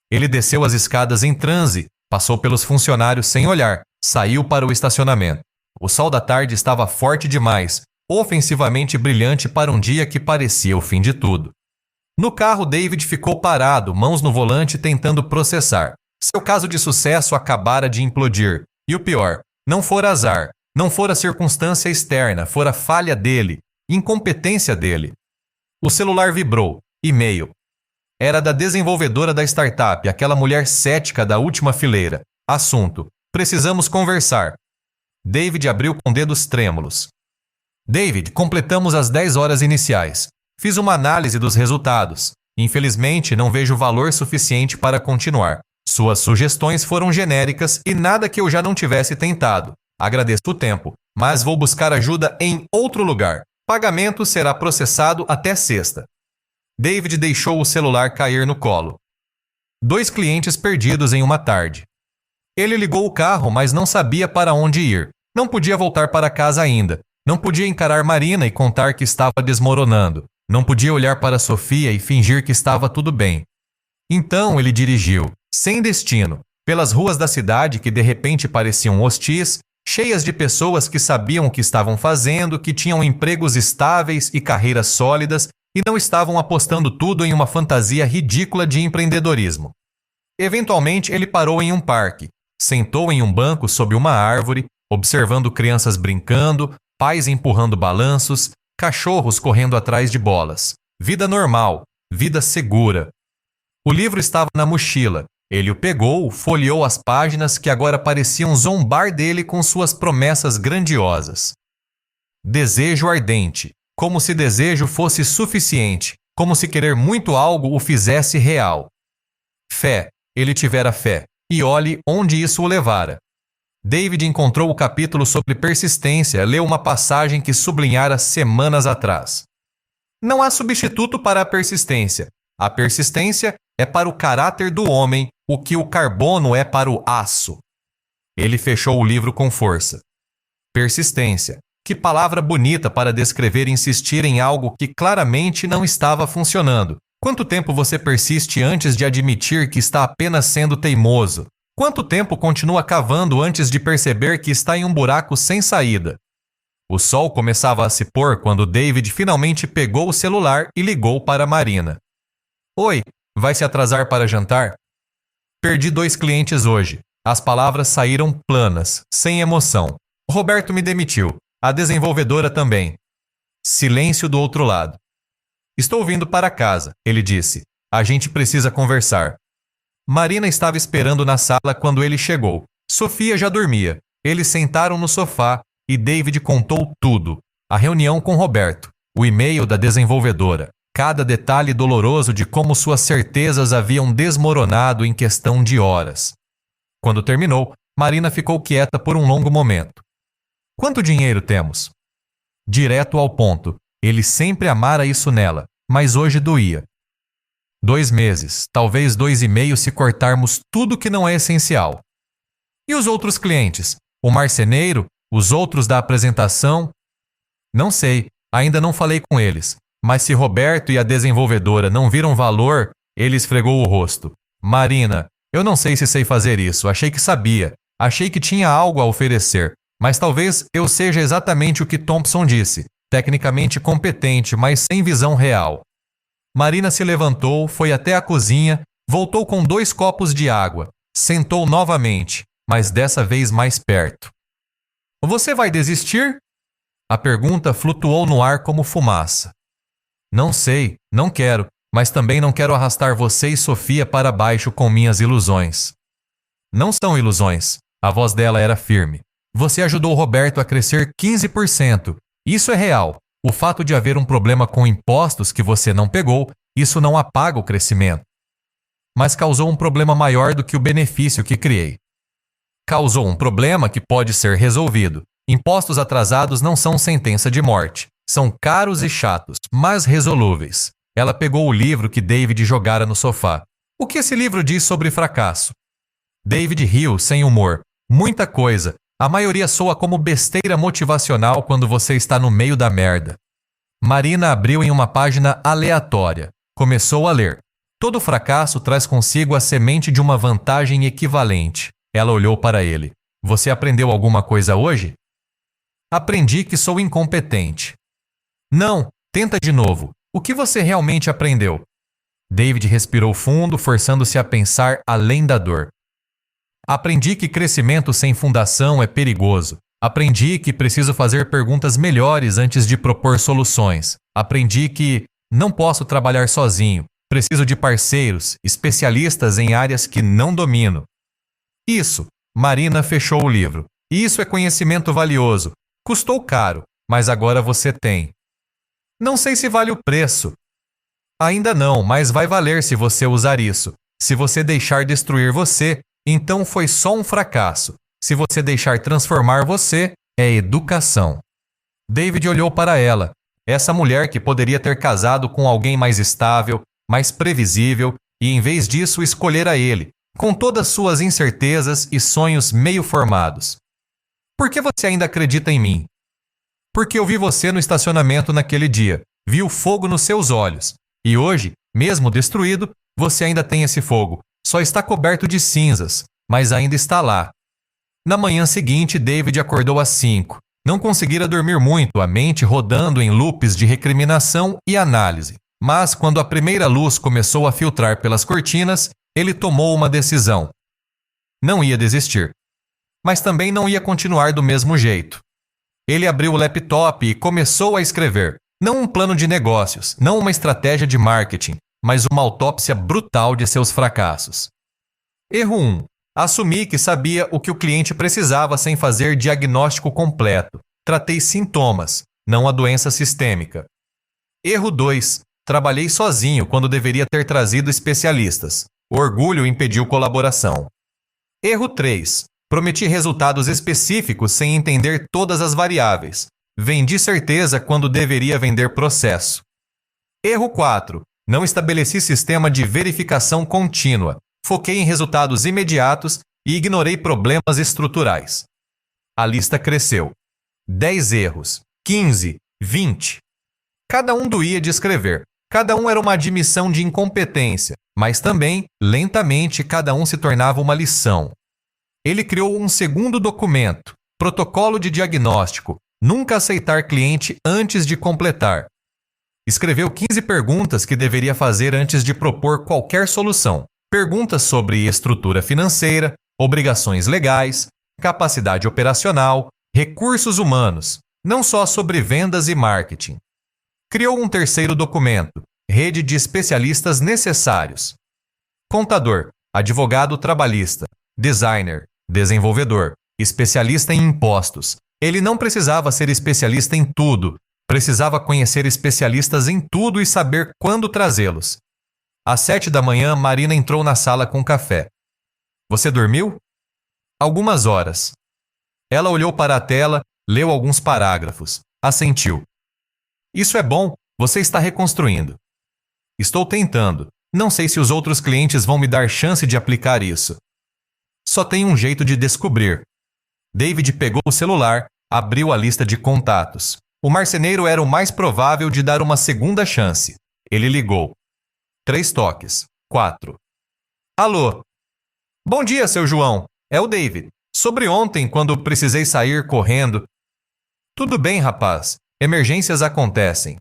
Ele desceu as escadas em transe, passou pelos funcionários sem olhar, saiu para o estacionamento. O sol da tarde estava forte demais, ofensivamente brilhante para um dia que parecia o fim de tudo. No carro, David ficou parado, mãos no volante, tentando processar. Seu caso de sucesso acabara de implodir. E o pior, não fora azar, não fora circunstância externa, fora falha dele, incompetência dele. O celular vibrou. E-mail. Era da desenvolvedora da startup, aquela mulher cética da última fileira. Assunto. Precisamos conversar. David abriu com dedos trêmulos. David, completamos as 10 horas iniciais. Fiz uma análise dos resultados. Infelizmente, não vejo valor suficiente para continuar. Suas sugestões foram genéricas e nada que eu já não tivesse tentado. Agradeço o tempo, mas vou buscar ajuda em outro lugar. Pagamento será processado até sexta. David deixou o celular cair no colo. 2 clientes perdidos em uma tarde. Ele ligou o carro, mas não sabia para onde ir. Não podia voltar para casa ainda. Não podia encarar Marina e contar que estava desmoronando. Não podia olhar para Sofia e fingir que estava tudo bem. Então ele dirigiu, sem destino, pelas ruas da cidade que de repente pareciam hostis, cheias de pessoas que sabiam o que estavam fazendo, que tinham empregos estáveis e carreiras sólidas e não estavam apostando tudo em uma fantasia ridícula de empreendedorismo. Eventualmente ele parou em um parque, sentou em um banco sob uma árvore, observando crianças brincando, pais empurrando balanços, cachorros correndo atrás de bolas. Vida normal, vida segura. O livro estava na mochila. Ele o pegou, folheou as páginas que agora pareciam zombar dele com suas promessas grandiosas. Desejo ardente, como se desejo fosse suficiente, como se querer muito algo o fizesse real. Fé, ele tivera fé, e olhe onde isso o levara. David encontrou o capítulo sobre persistência, leu uma passagem que sublinhara semanas atrás. Não há substituto para a persistência. A persistência é para o caráter do homem o que o carbono é para o aço. Ele fechou o livro com força. Persistência. Que palavra bonita para descrever insistir em algo que claramente não estava funcionando. Quanto tempo você persiste antes de admitir que está apenas sendo teimoso? Quanto tempo continua cavando antes de perceber que está em um buraco sem saída? O sol começava a se pôr quando David finalmente pegou o celular e ligou para Marina. Oi, vai se atrasar para jantar? Perdi 2 clientes hoje. As palavras saíram planas, sem emoção. Roberto me demitiu. A desenvolvedora também. Silêncio do outro lado. Estou vindo para casa, ele disse. A gente precisa conversar. Marina estava esperando na sala quando ele chegou. Sofia já dormia. Eles sentaram no sofá e David contou tudo. A reunião com Roberto, o e-mail da desenvolvedora, cada detalhe doloroso de como suas certezas haviam desmoronado em questão de horas. Quando terminou, Marina ficou quieta por um longo momento. Quanto dinheiro temos? Direto ao ponto. Ele sempre amara isso nela, mas hoje doía. 2 meses, talvez 2,5 se cortarmos tudo que não é essencial. E os outros clientes? O marceneiro? Os outros da apresentação? Não sei, ainda não falei com eles. Mas se Roberto e a desenvolvedora não viram valor, ele esfregou o rosto. Marina, eu não sei se sei fazer isso, achei que sabia. Achei que tinha algo a oferecer. Mas talvez eu seja exatamente o que Thompson disse. Tecnicamente competente, mas sem visão real. Marina se levantou, foi até a cozinha, voltou com 2 copos de água, sentou novamente, mas dessa vez mais perto. Você vai desistir? A pergunta flutuou no ar como fumaça. Não sei, não quero, mas também não quero arrastar você e Sofia para baixo com minhas ilusões. Não são ilusões, a voz dela era firme. Você ajudou Roberto a crescer 15%. Isso é real. O fato de haver um problema com impostos que você não pegou, isso não apaga o crescimento. Mas causou um problema maior do que o benefício que criei. Causou um problema que pode ser resolvido. Impostos atrasados não são sentença de morte. São caros e chatos, mas resolúveis. Ela pegou o livro que David jogara no sofá. O que esse livro diz sobre fracasso? David riu sem humor. Muita coisa. A maioria soa como besteira motivacional quando você está no meio da merda. Marina abriu em uma página aleatória. Começou a ler. Todo fracasso traz consigo a semente de uma vantagem equivalente. Ela olhou para ele. Você aprendeu alguma coisa hoje? Aprendi que sou incompetente. Não, tenta de novo. O que você realmente aprendeu? David respirou fundo, forçando-se a pensar além da dor. Aprendi que crescimento sem fundação é perigoso. Aprendi que preciso fazer perguntas melhores antes de propor soluções. Aprendi que não posso trabalhar sozinho. Preciso de parceiros, especialistas em áreas que não domino. Isso, Marina fechou o livro. Isso é conhecimento valioso. Custou caro, mas agora você tem. Não sei se vale o preço. Ainda não, mas vai valer se você usar isso. Se você deixar destruir você, então foi só um fracasso. Se você deixar transformar você, é educação. David olhou para ela. Essa mulher que poderia ter casado com alguém mais estável, mais previsível, e em vez disso escolhera ele, com todas suas incertezas e sonhos meio formados. Por que você ainda acredita em mim? Porque eu vi você no estacionamento naquele dia, vi o fogo nos seus olhos. E hoje, mesmo destruído, você ainda tem esse fogo. Só está coberto de cinzas, mas ainda está lá. Na manhã seguinte, David acordou às 5. Não conseguira dormir muito, a mente rodando em loops de recriminação e análise. Mas, quando a primeira luz começou a filtrar pelas cortinas, ele tomou uma decisão. Não ia desistir. Mas também não ia continuar do mesmo jeito. Ele abriu o laptop e começou a escrever. Não um plano de negócios, não uma estratégia de marketing, mas uma autópsia brutal de seus fracassos. Erro 1. Assumi que sabia o que o cliente precisava sem fazer diagnóstico completo. Tratei sintomas, não a doença sistêmica. Erro 2. Trabalhei sozinho quando deveria ter trazido especialistas. O orgulho impediu colaboração. Erro 3. Prometi resultados específicos sem entender todas as variáveis. Vendi certeza quando deveria vender processo. Erro 4. Não estabeleci sistema de verificação contínua. Foquei em resultados imediatos e ignorei problemas estruturais. A lista cresceu. 10 erros, 15, 20. Cada um doía de escrever. Cada um era uma admissão de incompetência, mas também, lentamente, cada um se tornava uma lição. Ele criou um segundo documento, protocolo de diagnóstico, nunca aceitar cliente antes de completar. Escreveu 15 perguntas que deveria fazer antes de propor qualquer solução. Perguntas sobre estrutura financeira, obrigações legais, capacidade operacional, recursos humanos, não só sobre vendas e marketing. Criou um terceiro documento, rede de especialistas necessários. Contador, advogado trabalhista, designer, desenvolvedor, especialista em impostos. Ele não precisava ser especialista em tudo, Precisava conhecer especialistas em tudo e saber quando trazê-los. Às 7 da manhã, Marina entrou na sala com café. Você dormiu? Algumas horas. Ela olhou para a tela, leu alguns parágrafos. Assentiu. Isso é bom, você está reconstruindo. Estou tentando. Não sei se os outros clientes vão me dar chance de aplicar isso. Só tem um jeito de descobrir. David pegou o celular, abriu a lista de contatos. O marceneiro era o mais provável de dar uma segunda chance. Ele ligou. 3 toques. 4. Alô? Bom dia, seu João. É o David. Sobre ontem, quando precisei sair correndo. Tudo bem, rapaz. Emergências acontecem.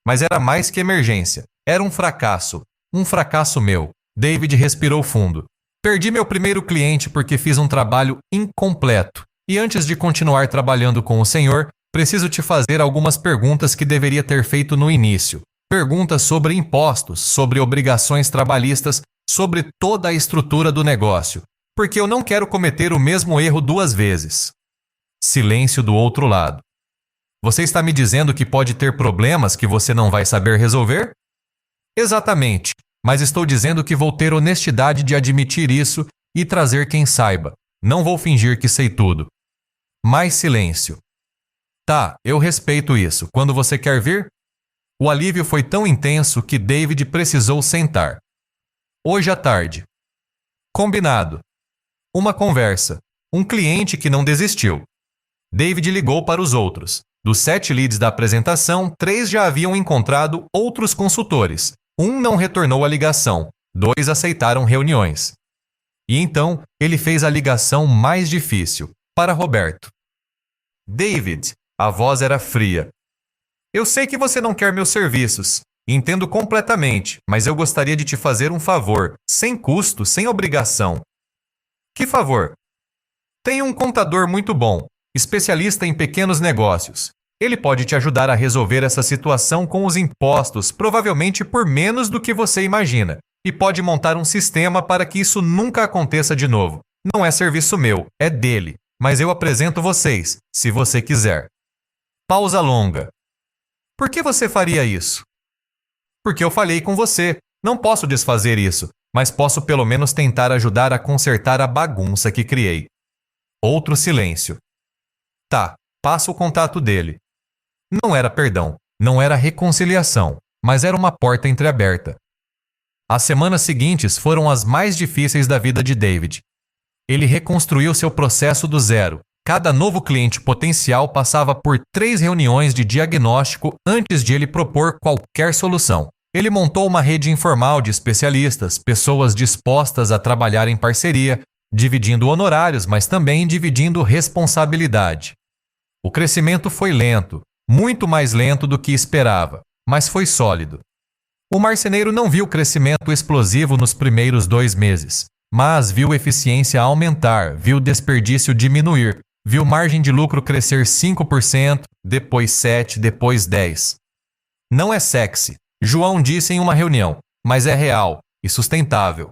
Mas era mais que emergência. Era um fracasso. Um fracasso meu. David respirou fundo. Perdi meu primeiro cliente porque fiz um trabalho incompleto. E antes de continuar trabalhando com o senhor, preciso te fazer algumas perguntas que deveria ter feito no início. Perguntas sobre impostos, sobre obrigações trabalhistas, sobre toda a estrutura do negócio. Porque eu não quero cometer o mesmo erro 2 vezes. Silêncio do outro lado. Você está me dizendo que pode ter problemas que você não vai saber resolver? Exatamente, mas estou dizendo que vou ter honestidade de admitir isso e trazer quem saiba. Não vou fingir que sei tudo. Mais silêncio. Tá, eu respeito isso. Quando você quer vir? O alívio foi tão intenso que David precisou sentar. Hoje à tarde. Combinado. Uma conversa. Um cliente que não desistiu. David ligou para os outros. Dos 7 leads da apresentação, 3 já haviam encontrado outros consultores. 1 não retornou a ligação. 2 aceitaram reuniões. E então, ele fez a ligação mais difícil, para Roberto. David, a voz era fria. Eu sei que você não quer meus serviços. Entendo completamente, mas eu gostaria de te fazer um favor, sem custo, sem obrigação. Que favor? Tenho um contador muito bom, especialista em pequenos negócios. Ele pode te ajudar a resolver essa situação com os impostos, provavelmente por menos do que você imagina, e pode montar um sistema para que isso nunca aconteça de novo. Não é serviço meu, é dele, mas eu apresento vocês, se você quiser. Pausa longa. Por que você faria isso? Porque eu falei com você. Não posso desfazer isso, mas posso pelo menos tentar ajudar a consertar a bagunça que criei. Outro silêncio. Tá, passa o contato dele. Não era perdão, não era reconciliação, mas era uma porta entreaberta. As semanas seguintes foram as mais difíceis da vida de David. Ele reconstruiu seu processo do zero. Cada novo cliente potencial passava por 3 reuniões de diagnóstico antes de ele propor qualquer solução. Ele montou uma rede informal de especialistas, pessoas dispostas a trabalhar em parceria, dividindo honorários, mas também dividindo responsabilidade. O crescimento foi lento, muito mais lento do que esperava, mas foi sólido. O marceneiro não viu crescimento explosivo nos primeiros 2 meses, mas viu eficiência aumentar, viu desperdício diminuir, viu margem de lucro crescer 5%, depois 7%, depois 10%. Não é sexy, João disse em uma reunião, mas é real e sustentável.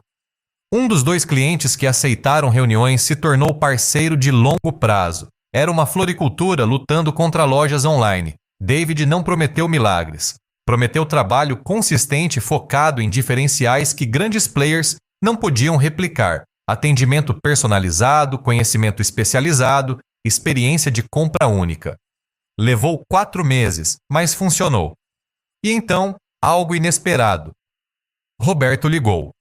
Um dos 2 clientes que aceitaram reuniões se tornou parceiro de longo prazo. Era uma floricultura lutando contra lojas online. David não prometeu milagres. Prometeu trabalho consistente focado em diferenciais que grandes players não podiam replicar. Atendimento personalizado, conhecimento especializado, experiência de compra única. Levou 4 meses, mas funcionou. E então, algo inesperado. Roberto ligou.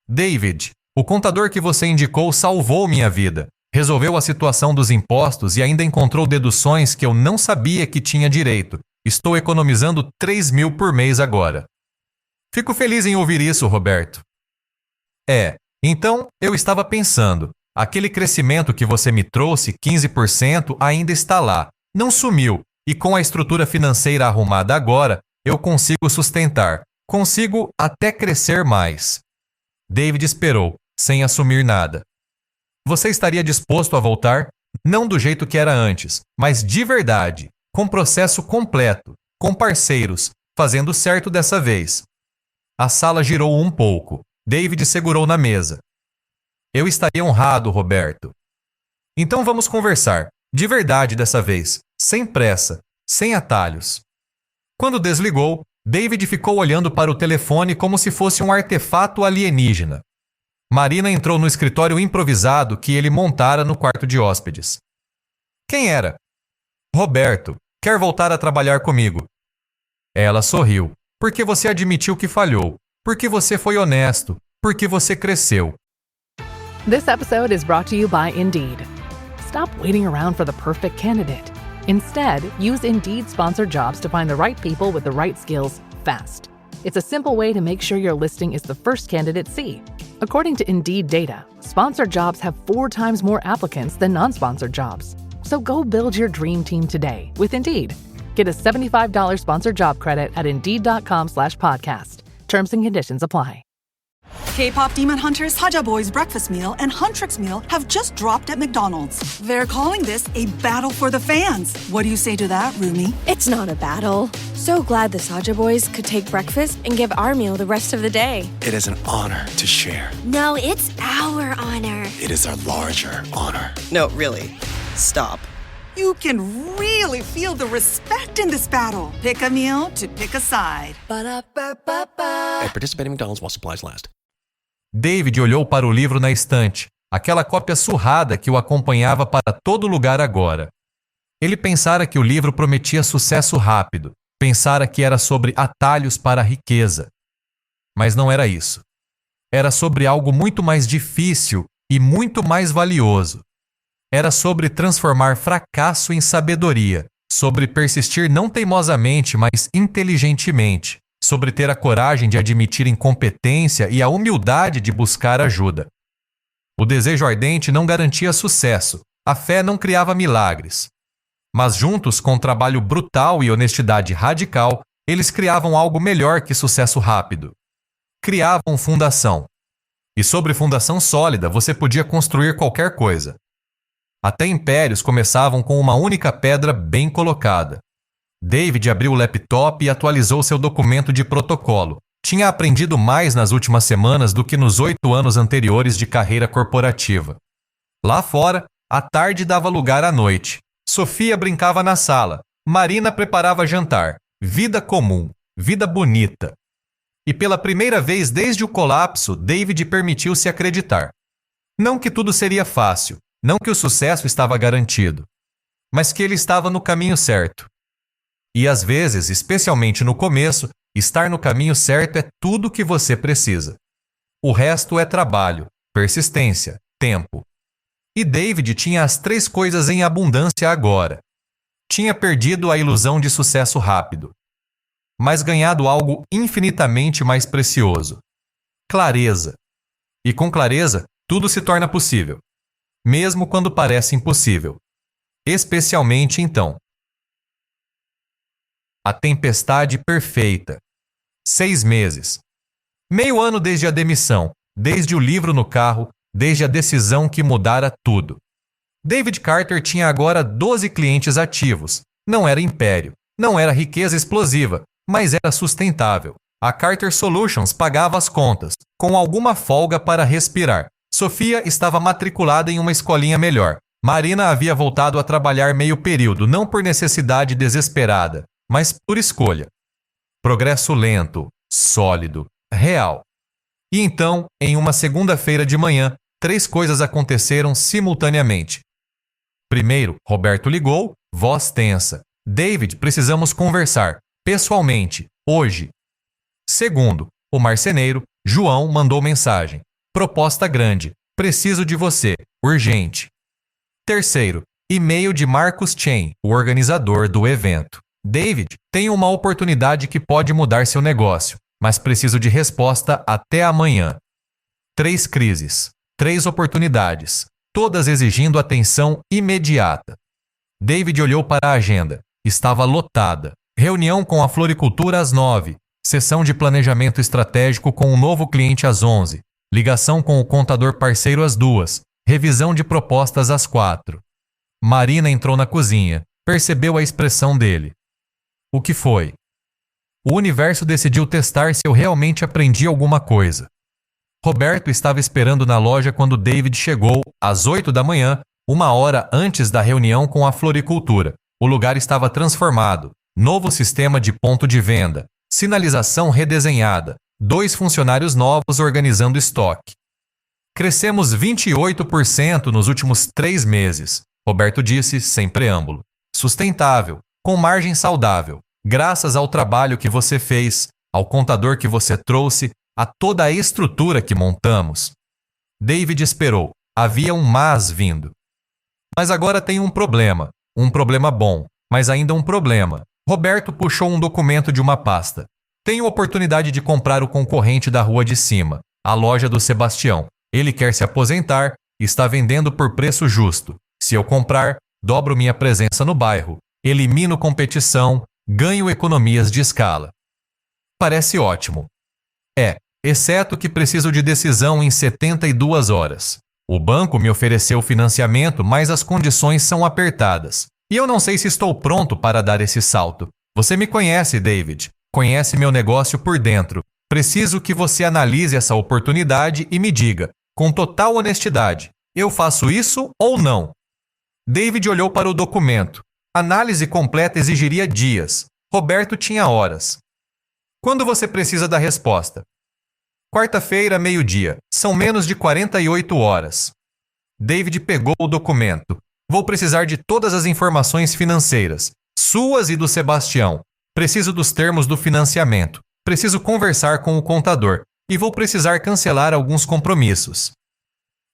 David, o contador que você indicou salvou minha vida. Resolveu a situação dos impostos e ainda encontrou deduções que eu não sabia que tinha direito. Estou economizando 3.000 por mês agora. Fico feliz em ouvir isso, Roberto. Então eu estava pensando, aquele crescimento que você me trouxe, 15%, ainda está lá. Não sumiu, e com a estrutura financeira arrumada agora, eu consigo sustentar. Consigo até crescer mais. David esperou, sem assumir nada. Você estaria disposto a voltar? Não do jeito que era antes, mas de verdade, com processo completo, com parceiros, fazendo certo dessa vez. A sala girou um pouco. David segurou na mesa. Eu estaria honrado, Roberto. Então vamos conversar, de verdade dessa vez, sem pressa. sem atalhos. Quando desligou, David ficou olhando para o telefone como se fosse um artefato alienígena. Marina entrou no escritório improvisado que ele montara no quarto de hóspedes. Quem era? Roberto. Quer voltar a trabalhar comigo? Ela sorriu. Porque você admitiu que falhou. Porque você foi honesto. Porque você cresceu. This episode is brought to you by Indeed. Stop waiting around for the perfect candidate. Instead, use Indeed sponsored jobs to find the right people with the right skills fast. It's a simple way to make sure your listing is the first candidates see. According to Indeed data, sponsored jobs have 4 times more applicants than non-sponsored jobs. So go build your dream team today with Indeed. Get a $75 sponsored job credit at Indeed.com/podcast. Terms and conditions apply. K-pop Demon Hunters Haja Boys Breakfast Meal and Huntrix Meal have just dropped at McDonald's. They're calling this a battle for the fans. What do you say to that, Rumi? It's not a battle. So glad the Saja Boys could take breakfast and give our meal the rest of the day. It is an honor to share. No, it's our honor. It is our larger honor. No, really. Stop. You can really feel the respect in this battle. Pick a meal to pick a side. At participating McDonald's while supplies last. David olhou para o livro na estante, aquela cópia surrada que o acompanhava para todo lugar agora. Ele pensara que o livro prometia sucesso rápido, pensara que era sobre atalhos para a riqueza. Mas não era isso. Era sobre algo muito mais difícil e muito mais valioso. Era sobre transformar fracasso em sabedoria, sobre persistir não teimosamente, mas inteligentemente, sobre ter a coragem de admitir incompetência e a humildade de buscar ajuda. O desejo ardente não garantia sucesso, a fé não criava milagres. Mas juntos, com trabalho brutal e honestidade radical, eles criavam algo melhor que sucesso rápido. Criavam fundação. E sobre fundação sólida você podia construir qualquer coisa. Até impérios começavam com uma única pedra bem colocada. David abriu o laptop e atualizou seu documento de protocolo. Tinha aprendido mais nas últimas semanas do que nos 8 anos anteriores de carreira corporativa. Lá fora, a tarde dava lugar à noite. Sofia brincava na sala. Marina preparava jantar. Vida comum. Vida bonita. E pela primeira vez desde o colapso, David permitiu-se acreditar. Não que tudo seria fácil. Não que o sucesso estava garantido. Mas que ele estava no caminho certo. E às vezes, especialmente no começo, estar no caminho certo é tudo o que você precisa. O resto é trabalho, persistência, tempo. E David tinha as 3 coisas em abundância agora. Tinha perdido a ilusão de sucesso rápido, mas ganhado algo infinitamente mais precioso: clareza. E com clareza, tudo se torna possível, mesmo quando parece impossível. Especialmente então. A tempestade perfeita. 6 meses. Meio ano desde a demissão, desde o livro no carro, desde a decisão que mudara tudo. David Carter tinha agora 12 clientes ativos. Não era império, não era riqueza explosiva, mas era sustentável. A Carter Solutions pagava as contas, com alguma folga para respirar. Sofia estava matriculada em uma escolinha melhor. Marina havia voltado a trabalhar meio período, não por necessidade desesperada, mas por escolha. Progresso lento, sólido, real. E então, em uma segunda-feira de manhã, 3 coisas aconteceram simultaneamente. Primeiro, Roberto ligou, voz tensa. David, precisamos conversar, pessoalmente, hoje. Segundo, o marceneiro, João, mandou mensagem. Proposta grande, preciso de você, urgente. Terceiro, e-mail de Marcus Chen, o organizador do evento. David, tenho uma oportunidade que pode mudar seu negócio, mas preciso de resposta até amanhã. 3 crises, 3 oportunidades, todas exigindo atenção imediata. David olhou para a agenda. Estava lotada. Reunião com a floricultura às 9, sessão de planejamento estratégico com um novo cliente às 11, ligação com o contador parceiro às 2, revisão de propostas às 4. Marina entrou na cozinha, percebeu a expressão dele. O que foi? O universo decidiu testar se eu realmente aprendi alguma coisa. Roberto estava esperando na loja quando David chegou, às 8 da manhã, 1 hora antes da reunião com a floricultura. O lugar estava transformado. Novo sistema de ponto de venda. Sinalização redesenhada. 2 funcionários novos organizando estoque. Crescemos 28% nos últimos 3 meses, Roberto disse sem preâmbulo. Sustentável, com margem saudável, graças ao trabalho que você fez, ao contador que você trouxe, a toda a estrutura que montamos. David esperou. Havia um mas vindo. Mas agora tem um problema bom, mas ainda um problema. Roberto puxou um documento de uma pasta. Tenho oportunidade de comprar o concorrente da rua de cima, a loja do Sebastião. Ele quer se aposentar e está vendendo por preço justo. Se eu comprar, dobro minha presença no bairro, elimino competição, ganho economias de escala. Parece ótimo. Exceto que preciso de decisão em 72 horas. O banco me ofereceu financiamento, mas as condições são apertadas. E eu não sei se estou pronto para dar esse salto. Você me conhece, David. Conhece meu negócio por dentro. Preciso que você analise essa oportunidade e me diga, com total honestidade, eu faço isso ou não? David olhou para o documento. Análise completa exigiria dias. Roberto tinha horas. Quando você precisa da resposta? Quarta-feira, meio-dia. São menos de 48 horas. David pegou o documento. Vou precisar de todas as informações financeiras, suas e do Sebastião. Preciso dos termos do financiamento. Preciso conversar com o contador. E vou precisar cancelar alguns compromissos.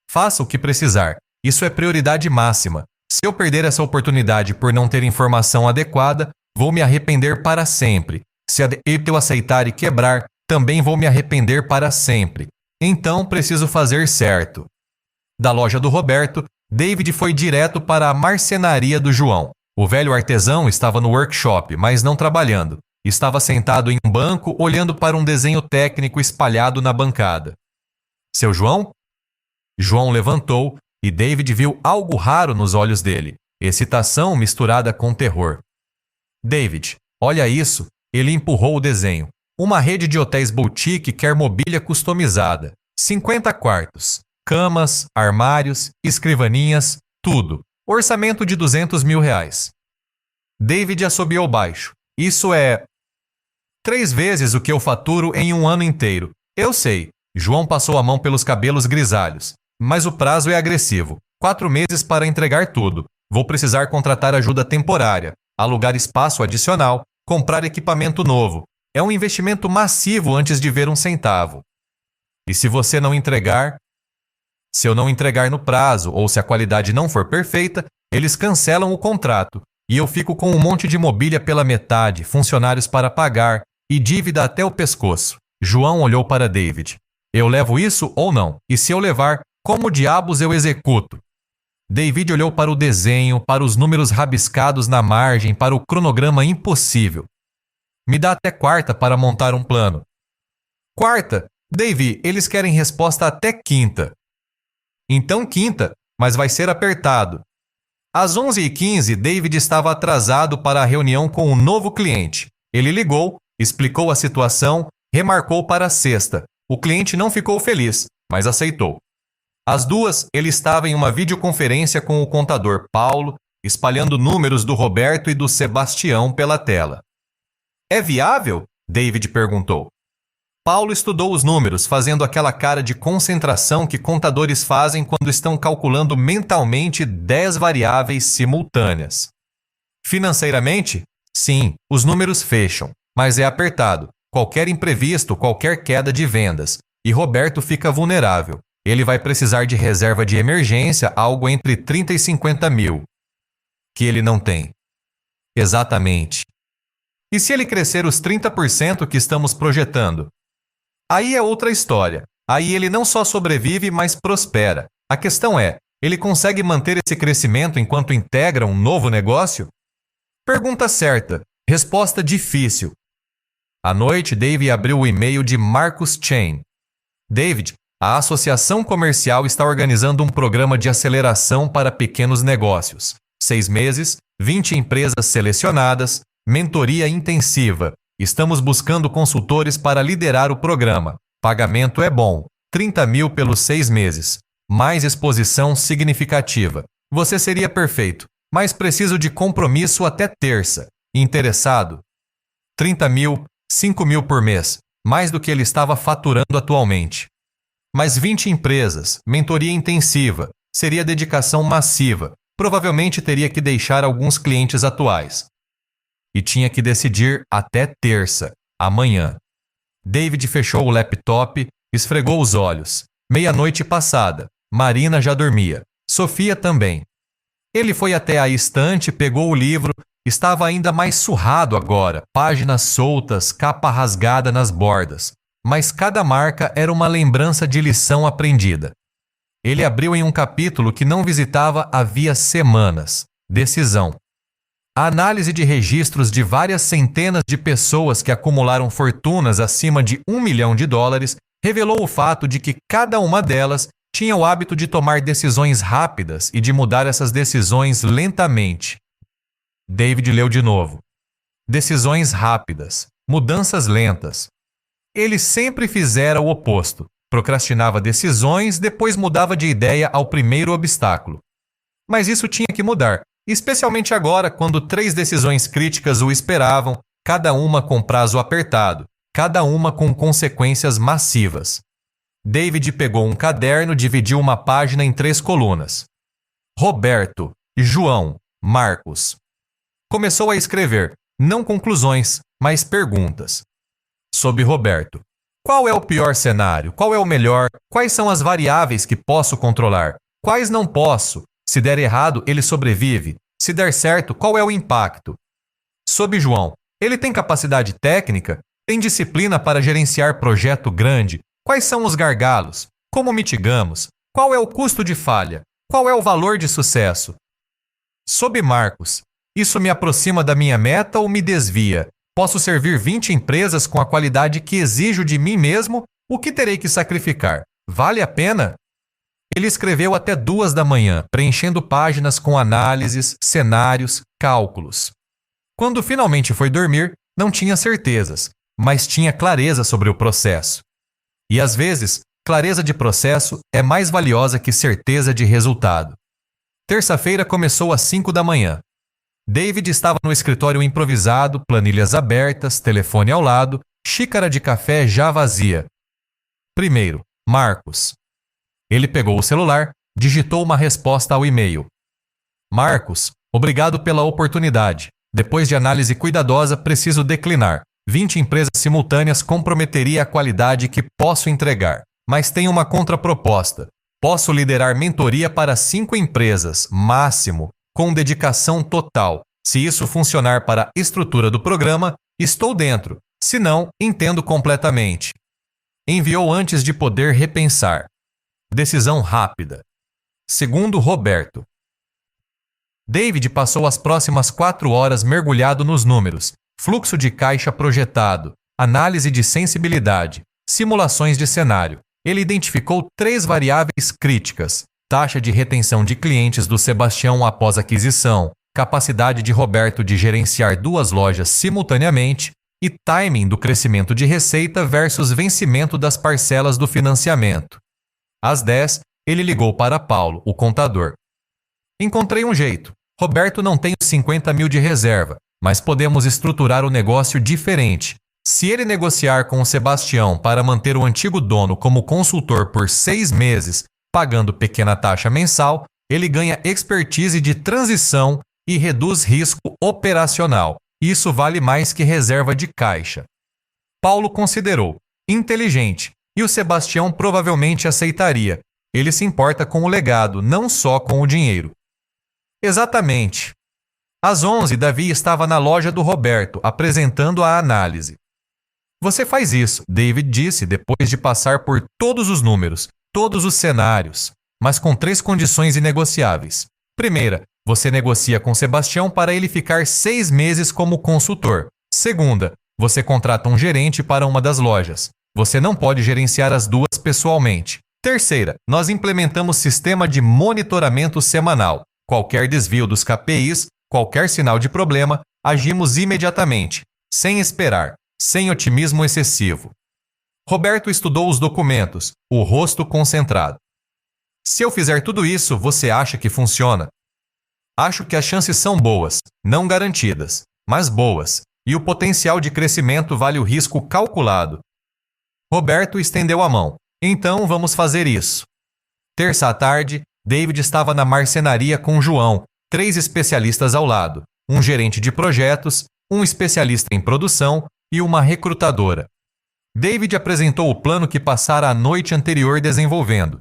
Faça o que precisar. Isso é prioridade máxima. Se eu perder essa oportunidade por não ter informação adequada, vou me arrepender para sempre. Se eu aceitar e quebrar, também vou me arrepender para sempre. Então preciso fazer certo. Da loja do Roberto, David foi direto para a marcenaria do João. O velho artesão estava no workshop, mas não trabalhando. Estava sentado em um banco, olhando para um desenho técnico espalhado na bancada. Seu João? João levantou e David viu algo raro nos olhos dele. Excitação misturada com terror. David, olha isso. Ele empurrou o desenho. Uma rede de hotéis boutique quer mobília customizada. 50 quartos. Camas, armários, escrivaninhas, tudo. Orçamento de R$200 mil. David assobiou baixo. Isso é 3 vezes o que eu faturo em um ano inteiro. Eu sei. João passou a mão pelos cabelos grisalhos. Mas o prazo é agressivo. 4 meses para entregar tudo. Vou precisar contratar ajuda temporária, alugar espaço adicional, comprar equipamento novo. É um investimento massivo antes de ver um centavo. E se você não entregar? Se eu não entregar no prazo ou se a qualidade não for perfeita, eles cancelam o contrato. E eu fico com um monte de mobília pela metade, funcionários para pagar e dívida até o pescoço. João olhou para David. Eu levo isso ou não? E se eu levar, como diabos eu executo? David olhou para o desenho, para os números rabiscados na margem, para o cronograma impossível. Me dá até quarta para montar um plano. Quarta? David, eles querem resposta até quinta. Então quinta, mas vai ser apertado. Às 11h15, David estava atrasado para a reunião com um novo cliente. Ele ligou, explicou a situação, remarcou para a sexta. O cliente não ficou feliz, mas aceitou. Às 2h, ele estava em uma videoconferência com o contador Paulo, espalhando números do Roberto e do Sebastião pela tela. É viável? David perguntou. Paulo estudou os números, fazendo aquela cara de concentração que contadores fazem quando estão calculando mentalmente 10 variáveis simultâneas. Financeiramente? Sim, os números fecham, mas é apertado. Qualquer imprevisto, qualquer queda de vendas. E Roberto fica vulnerável. Ele vai precisar de reserva de emergência, algo entre 30 e 50 mil. Que ele não tem. Exatamente. E se ele crescer os 30% que estamos projetando? Aí é outra história. Aí ele não só sobrevive, mas prospera. A questão é, ele consegue manter esse crescimento enquanto integra um novo negócio? Pergunta certa. Resposta difícil. À noite, David abriu o e-mail de Marcus Chain. David, a Associação Comercial está organizando um programa de aceleração para pequenos negócios. 6 meses, 20 empresas selecionadas, mentoria intensiva. Estamos buscando consultores para liderar o programa. Pagamento é bom. 30 mil pelos 6 meses. Mais exposição significativa. Você seria perfeito. mas preciso de compromisso até terça. Interessado? 30 mil, 5 mil por mês, mais do que ele estava faturando atualmente. Mais 20 empresas, mentoria intensiva, seria dedicação massiva, provavelmente teria que deixar alguns clientes atuais. E tinha que decidir até terça, amanhã. David fechou o laptop, esfregou os olhos. Meia-noite passada, Marina já dormia, Sofia também. Ele foi até a estante, pegou o livro, estava ainda mais surrado agora, páginas soltas, capa rasgada nas bordas. Mas cada marca era uma lembrança de lição aprendida. Ele abriu em um capítulo que não visitava havia semanas. Decisão. A análise de registros de várias centenas de pessoas que acumularam fortunas acima de $1 milhão revelou o fato de que cada uma delas tinha o hábito de tomar decisões rápidas e de mudar essas decisões lentamente. David leu de novo. Decisões rápidas, mudanças lentas. Ele sempre fizera o oposto. Procrastinava decisões, depois mudava de ideia ao primeiro obstáculo. Mas isso tinha que mudar, especialmente agora quando 3 decisões críticas o esperavam, cada uma com prazo apertado, cada uma com consequências massivas. David pegou um caderno e dividiu uma página em 3 colunas. Roberto, João, Marcos. Começou a escrever, não conclusões, mas perguntas. Sobre Roberto. Qual é o pior cenário? Qual é o melhor? Quais são as variáveis que posso controlar? Quais não posso? Se der errado, ele sobrevive. Se der certo, qual é o impacto? Sobre João. Ele tem capacidade técnica? Tem disciplina para gerenciar projeto grande? Quais são os gargalos? Como mitigamos? Qual é o custo de falha? Qual é o valor de sucesso? Sobre Marcos. Isso me aproxima da minha meta ou me desvia? Posso servir 20 empresas com a qualidade que exijo de mim mesmo? O que terei que sacrificar? Vale a pena? Ele escreveu até 2 da manhã, preenchendo páginas com análises, cenários, cálculos. Quando finalmente foi dormir, não tinha certezas, mas tinha clareza sobre o processo. E às vezes, clareza de processo é mais valiosa que certeza de resultado. Terça-feira começou às 5 da manhã. David estava no escritório improvisado, planilhas abertas, telefone ao lado, xícara de café já vazia. Primeiro, Marcos. Ele pegou o celular, digitou uma resposta ao e-mail. Marcos, obrigado pela oportunidade. Depois de análise cuidadosa, preciso declinar. 20 empresas simultâneas comprometeria a qualidade que posso entregar. Mas tenho uma contraproposta. Posso liderar mentoria para 5 empresas, máximo, com dedicação total. Se isso funcionar para a estrutura do programa, estou dentro. Se não, entendo completamente. Enviou antes de poder repensar. Decisão rápida. Segundo Roberto. David passou as próximas 4 horas mergulhado nos números, fluxo de caixa projetado, análise de sensibilidade, simulações de cenário. Ele identificou 3 variáveis críticas: taxa de retenção de clientes do Sebastião após aquisição, capacidade de Roberto de gerenciar 2 lojas simultaneamente e timing do crescimento de receita versus vencimento das parcelas do financiamento. Às 10, ele ligou para Paulo, o contador. Encontrei um jeito. Roberto não tem os 50 mil de reserva, mas podemos estruturar o negócio diferente. Se ele negociar com o Sebastião para manter o antigo dono como consultor por 6 meses, pagando pequena taxa mensal, ele ganha expertise de transição e reduz risco operacional. Isso vale mais que reserva de caixa. Paulo considerou inteligente e o Sebastião provavelmente aceitaria. Ele se importa com o legado, não só com o dinheiro. Exatamente. Às 11, Davi estava na loja do Roberto, apresentando a análise. Você faz isso, David disse depois de passar por todos os números, todos os cenários, mas com 3 condições inegociáveis. Primeira, você negocia com Sebastião para ele ficar 6 meses como consultor. Segunda, você contrata um gerente para uma das lojas. Você não pode gerenciar as 2 pessoalmente. Terceira, nós implementamos sistema de monitoramento semanal. Qualquer desvio dos KPIs, qualquer sinal de problema, agimos imediatamente, sem esperar, sem otimismo excessivo. Roberto estudou os documentos, o rosto concentrado. Se eu fizer tudo isso, você acha que funciona? Acho que as chances são boas, não garantidas, mas boas, e o potencial de crescimento vale o risco calculado. Roberto estendeu a mão. Então vamos fazer isso. Terça à tarde, David estava na marcenaria com João, 3 especialistas ao lado, um gerente de projetos, um especialista em produção e uma recrutadora. David apresentou o plano que passara a noite anterior desenvolvendo.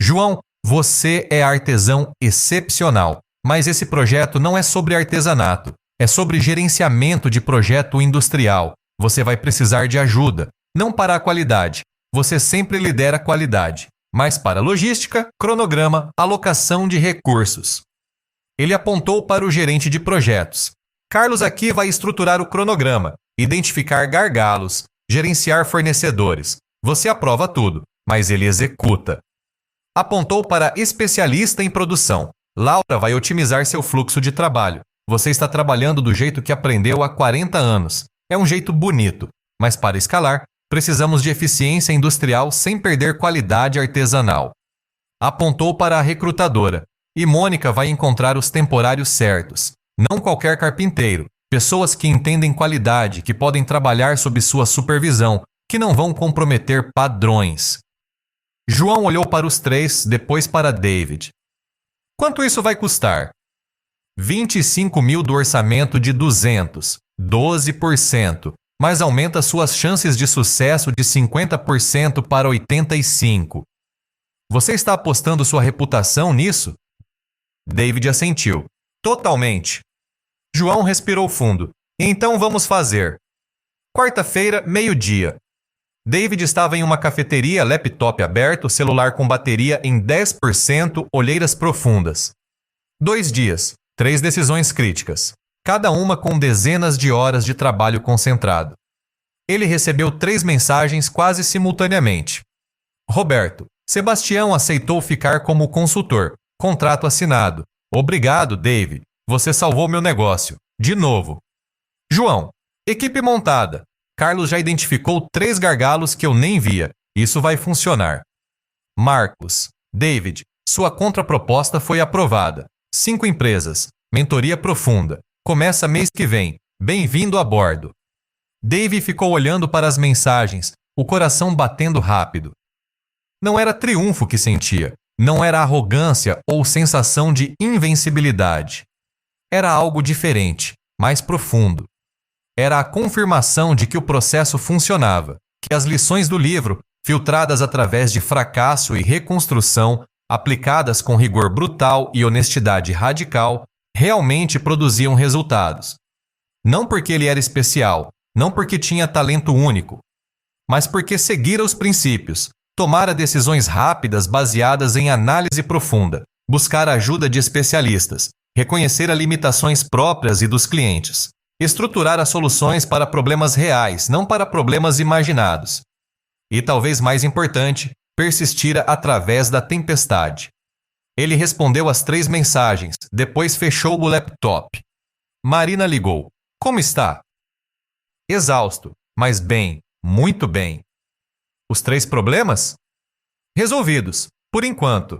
João, você é artesão excepcional, mas esse projeto não é sobre artesanato, é sobre gerenciamento de projeto industrial. Você vai precisar de ajuda, não para a qualidade. Você sempre lidera a qualidade, mas para logística, cronograma, alocação de recursos. Ele apontou para o gerente de projetos. Carlos aqui vai estruturar o cronograma, identificar gargalos, gerenciar fornecedores. Você aprova tudo, mas ele executa. Apontou para especialista em produção. Laura vai otimizar seu fluxo de trabalho. Você está trabalhando do jeito que aprendeu há 40 anos. É um jeito bonito, mas para escalar, precisamos de eficiência industrial sem perder qualidade artesanal. Apontou para a recrutadora. E Mônica vai encontrar os temporários certos. Não qualquer carpinteiro. Pessoas que entendem qualidade, que podem trabalhar sob sua supervisão, que não vão comprometer padrões. João olhou para os 3, depois para David. Quanto isso vai custar? 25 mil do orçamento de 200, 12%, mas aumenta suas chances de sucesso de 50% para 85%. Você está apostando sua reputação nisso? David assentiu. Totalmente. João respirou fundo. Então vamos fazer. Quarta-feira, meio-dia. David estava em uma cafeteria, laptop aberto, celular com bateria em 10%, olheiras profundas. 2 dias, 3 decisões críticas, cada uma com dezenas de horas de trabalho concentrado. Ele recebeu 3 mensagens quase simultaneamente. Roberto, Sebastião aceitou ficar como consultor. Contrato assinado. Obrigado, David. Você salvou meu negócio. De novo. João, equipe montada. Carlos já identificou 3 gargalos que eu nem via. Isso vai funcionar. Marcos, David, sua contraproposta foi aprovada. 5 empresas. Mentoria profunda. Começa mês que vem. Bem-vindo a bordo. David ficou olhando para as mensagens, o coração batendo rápido. Não era triunfo que sentia. Não era arrogância ou sensação de invencibilidade. Era algo diferente, mais profundo. Era a confirmação de que o processo funcionava, que as lições do livro, filtradas através de fracasso e reconstrução, aplicadas com rigor brutal e honestidade radical, realmente produziam resultados. Não porque ele era especial, não porque tinha talento único, mas porque seguira os princípios, tomara decisões rápidas baseadas em análise profunda, buscar a ajuda de especialistas, reconhecer as limitações próprias e dos clientes, estruturar as soluções para problemas reais, não para problemas imaginados. E talvez mais importante, persistir através da tempestade. Ele respondeu às 3 mensagens, depois fechou o laptop. Marina ligou. Como está? Exausto, mas bem, muito bem. Os 3 problemas? Resolvidos, por enquanto.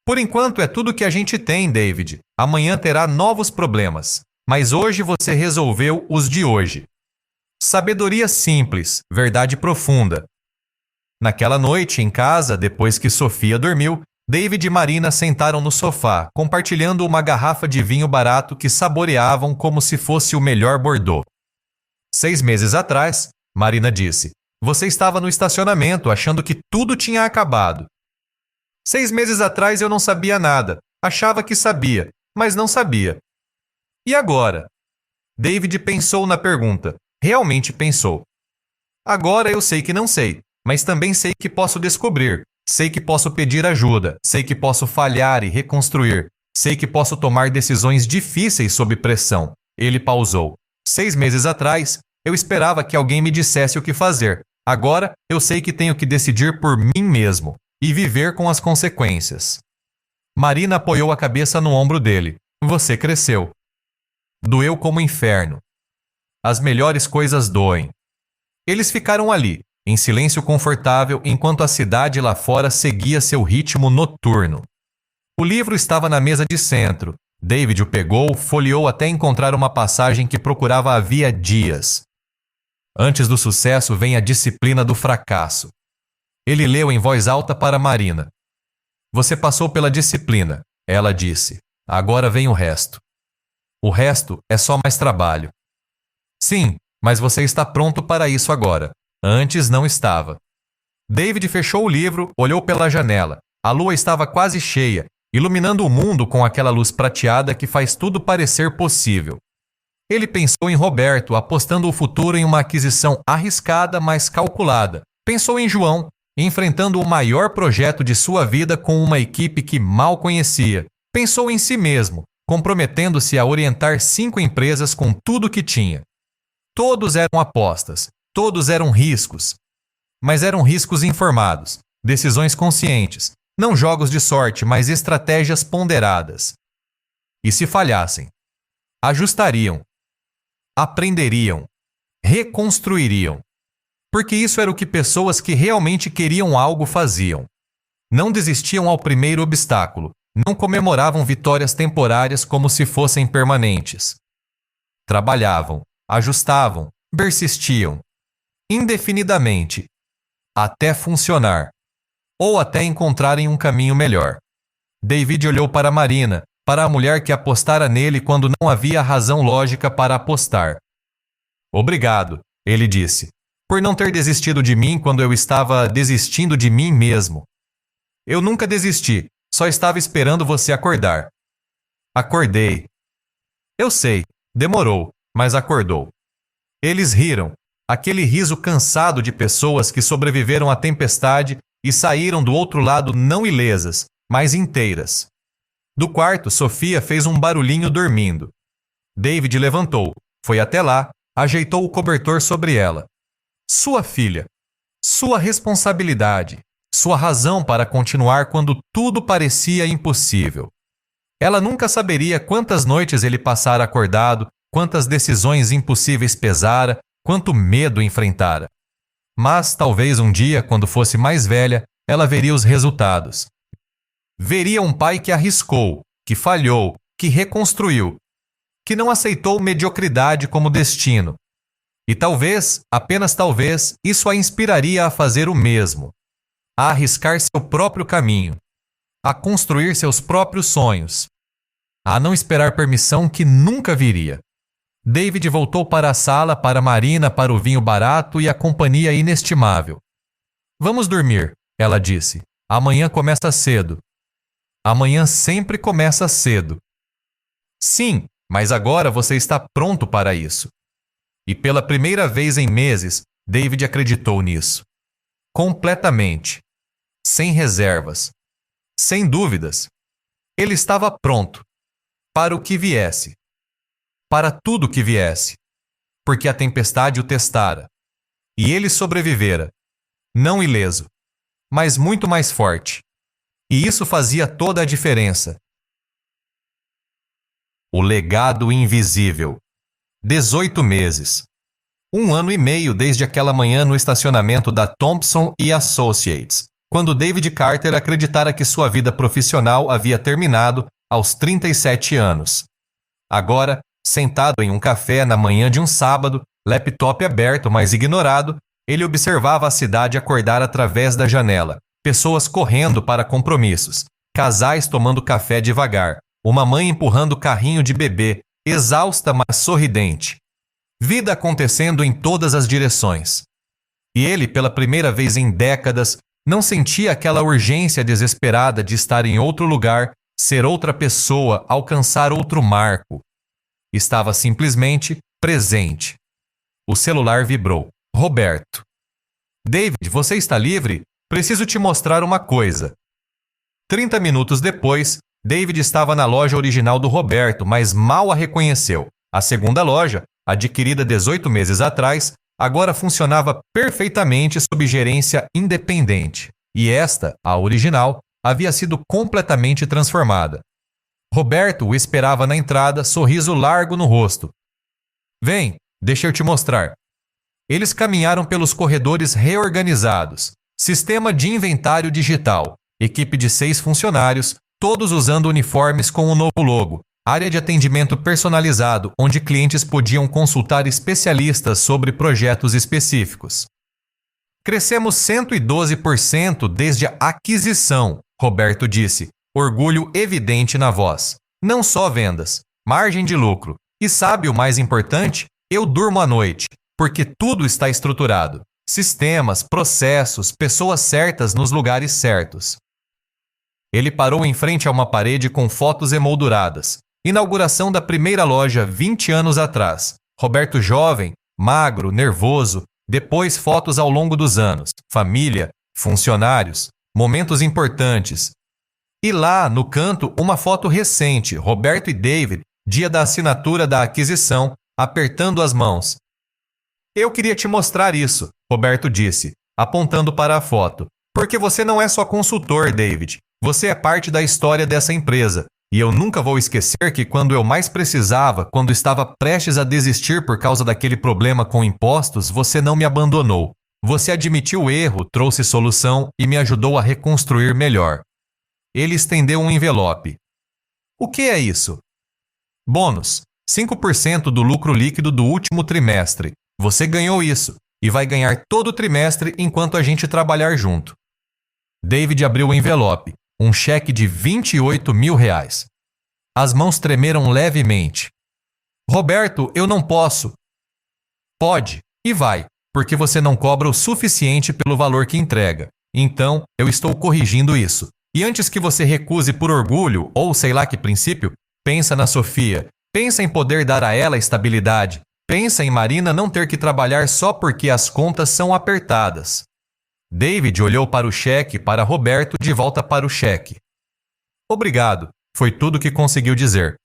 Por enquanto é tudo que a gente tem, David. Amanhã terá novos problemas, mas hoje você resolveu os de hoje. Sabedoria simples, verdade profunda. Naquela noite, em casa, depois que Sofia dormiu, David e Marina sentaram no sofá, compartilhando uma garrafa de vinho barato que saboreavam como se fosse o melhor Bordeaux. 6 meses atrás, Marina disse, você estava no estacionamento achando que tudo tinha acabado. 6 meses atrás eu não sabia nada, achava que sabia, mas não sabia. E agora? David pensou na pergunta, realmente pensou. Agora eu sei que não sei, mas também sei que posso descobrir, sei que posso pedir ajuda, sei que posso falhar e reconstruir, sei que posso tomar decisões difíceis sob pressão. Ele pausou. 6 meses atrás, eu esperava que alguém me dissesse o que fazer. Agora, eu sei que tenho que decidir por mim mesmo e viver com as consequências. Marina apoiou a cabeça no ombro dele. Você cresceu. Doeu como inferno. As melhores coisas doem. Eles ficaram ali, em silêncio confortável, enquanto a cidade lá fora seguia seu ritmo noturno. O livro estava na mesa de centro. David o pegou, folheou até encontrar uma passagem que procurava havia dias. Antes do sucesso vem a disciplina do fracasso. Ele leu em voz alta para Marina. Você passou pela disciplina, ela disse. Agora vem o resto. O resto é só mais trabalho. Sim, mas você está pronto para isso agora. Antes não estava. David fechou o livro, olhou pela janela. A lua estava quase cheia, iluminando o mundo com aquela luz prateada que faz tudo parecer possível. Ele pensou em Roberto, apostando o futuro em uma aquisição arriscada, mas calculada. Pensou em João, enfrentando o maior projeto de sua vida com uma equipe que mal conhecia. Pensou em si mesmo, comprometendo-se a orientar 5 empresas com tudo que tinha. Todos eram apostas, todos eram riscos. Mas eram riscos informados, decisões conscientes, não jogos de sorte, mas estratégias ponderadas. E se falhassem? Ajustariam, aprenderiam, reconstruiriam. Porque isso era o que pessoas que realmente queriam algo faziam. Não desistiam ao primeiro obstáculo, não comemoravam vitórias temporárias como se fossem permanentes. Trabalhavam, ajustavam, persistiam, indefinidamente, até funcionar, ou até encontrarem um caminho melhor. David olhou para Marina, para a mulher que apostara nele quando não havia razão lógica para apostar. Obrigado, ele disse, por não ter desistido de mim quando eu estava desistindo de mim mesmo. Eu nunca desisti, só estava esperando você acordar. Acordei. Eu sei, demorou, mas acordou. Eles riram, aquele riso cansado de pessoas que sobreviveram à tempestade e saíram do outro lado não ilesas, mas inteiras. Do quarto, Sofia fez um barulhinho dormindo. David levantou, foi até lá, ajeitou o cobertor sobre ela. Sua filha, sua responsabilidade, sua razão para continuar quando tudo parecia impossível. Ela nunca saberia quantas noites ele passara acordado, quantas decisões impossíveis pesara, quanto medo enfrentara. Mas talvez um dia, quando fosse mais velha, ela veria os resultados. Veria um pai que arriscou, que falhou, que reconstruiu, que não aceitou mediocridade como destino. E talvez, apenas talvez, isso a inspiraria a fazer o mesmo, a arriscar seu próprio caminho, a construir seus próprios sonhos, a não esperar permissão que nunca viria. David voltou para a sala, para Marina, para o vinho barato e a companhia inestimável. Vamos dormir, ela disse. Amanhã começa cedo. Amanhã sempre começa cedo. Sim, mas agora você está pronto para isso. E pela primeira vez em meses, David acreditou nisso. Completamente. Sem reservas. Sem dúvidas. Ele estava pronto. Para o que viesse. Para tudo que viesse. Porque a tempestade o testara. E ele sobrevivera. Não ileso, mas muito mais forte. E isso fazia toda a diferença. O legado invisível. 18 meses. 1 ano e meio desde aquela manhã no estacionamento da Thompson & Associates, quando David Carter acreditara que sua vida profissional havia terminado aos 37 anos. Agora, sentado em um café na manhã de um sábado, laptop aberto, mas ignorado, ele observava a cidade acordar através da janela, pessoas correndo para compromissos, casais tomando café devagar, uma mãe empurrando o carrinho de bebê, exausta mas sorridente. Vida acontecendo em todas as direções. E ele, pela primeira vez em décadas, não sentia aquela urgência desesperada de estar em outro lugar, ser outra pessoa, alcançar outro marco. Estava simplesmente presente. O celular vibrou. Roberto. David, você está livre? Preciso te mostrar uma coisa. 30 minutos depois, David estava na loja original do Roberto, mas mal a reconheceu. A segunda loja, adquirida 18 meses atrás, agora funcionava perfeitamente sob gerência independente. E esta, a original, havia sido completamente transformada. Roberto o esperava na entrada, sorriso largo no rosto. Vem, deixa eu te mostrar. Eles caminharam pelos corredores reorganizados. Sistema de inventário digital. Equipe de 6 funcionários, todos usando uniformes com o novo logo, área de atendimento personalizado, onde clientes podiam consultar especialistas sobre projetos específicos. Crescemos 112% desde a aquisição, Roberto disse, orgulho evidente na voz. Não só vendas, margem de lucro. E sabe o mais importante? Eu durmo à noite, porque tudo está estruturado. Sistemas, processos, pessoas certas nos lugares certos. Ele parou em frente a uma parede com fotos emolduradas. Inauguração da primeira loja 20 anos atrás. Roberto jovem, magro, nervoso. Depois fotos ao longo dos anos. Família, funcionários, momentos importantes. E lá, no canto, uma foto recente. Roberto e David, dia da assinatura da aquisição, apertando as mãos. Eu queria te mostrar isso, Roberto disse, apontando para a foto. Porque você não é só consultor, David. Você é parte da história dessa empresa. E eu nunca vou esquecer que quando eu mais precisava, quando estava prestes a desistir por causa daquele problema com impostos, você não me abandonou. Você admitiu o erro, trouxe solução e me ajudou a reconstruir melhor. Ele estendeu um envelope. O que é isso? Bônus. 5% do lucro líquido do último trimestre. Você ganhou isso e vai ganhar todo trimestre enquanto a gente trabalhar junto. David abriu o envelope. Um cheque de R$28 mil. As mãos tremeram levemente. Roberto, eu não posso. Pode, e vai, porque você não cobra o suficiente pelo valor que entrega. Então, eu estou corrigindo isso. E antes que você recuse por orgulho, ou sei lá que princípio, pensa na Sofia. Pensa em poder dar a ela estabilidade. Pensa em Marina não ter que trabalhar só porque as contas são apertadas. David olhou para o cheque, para Roberto, de volta para o cheque. Obrigado, foi tudo que conseguiu dizer.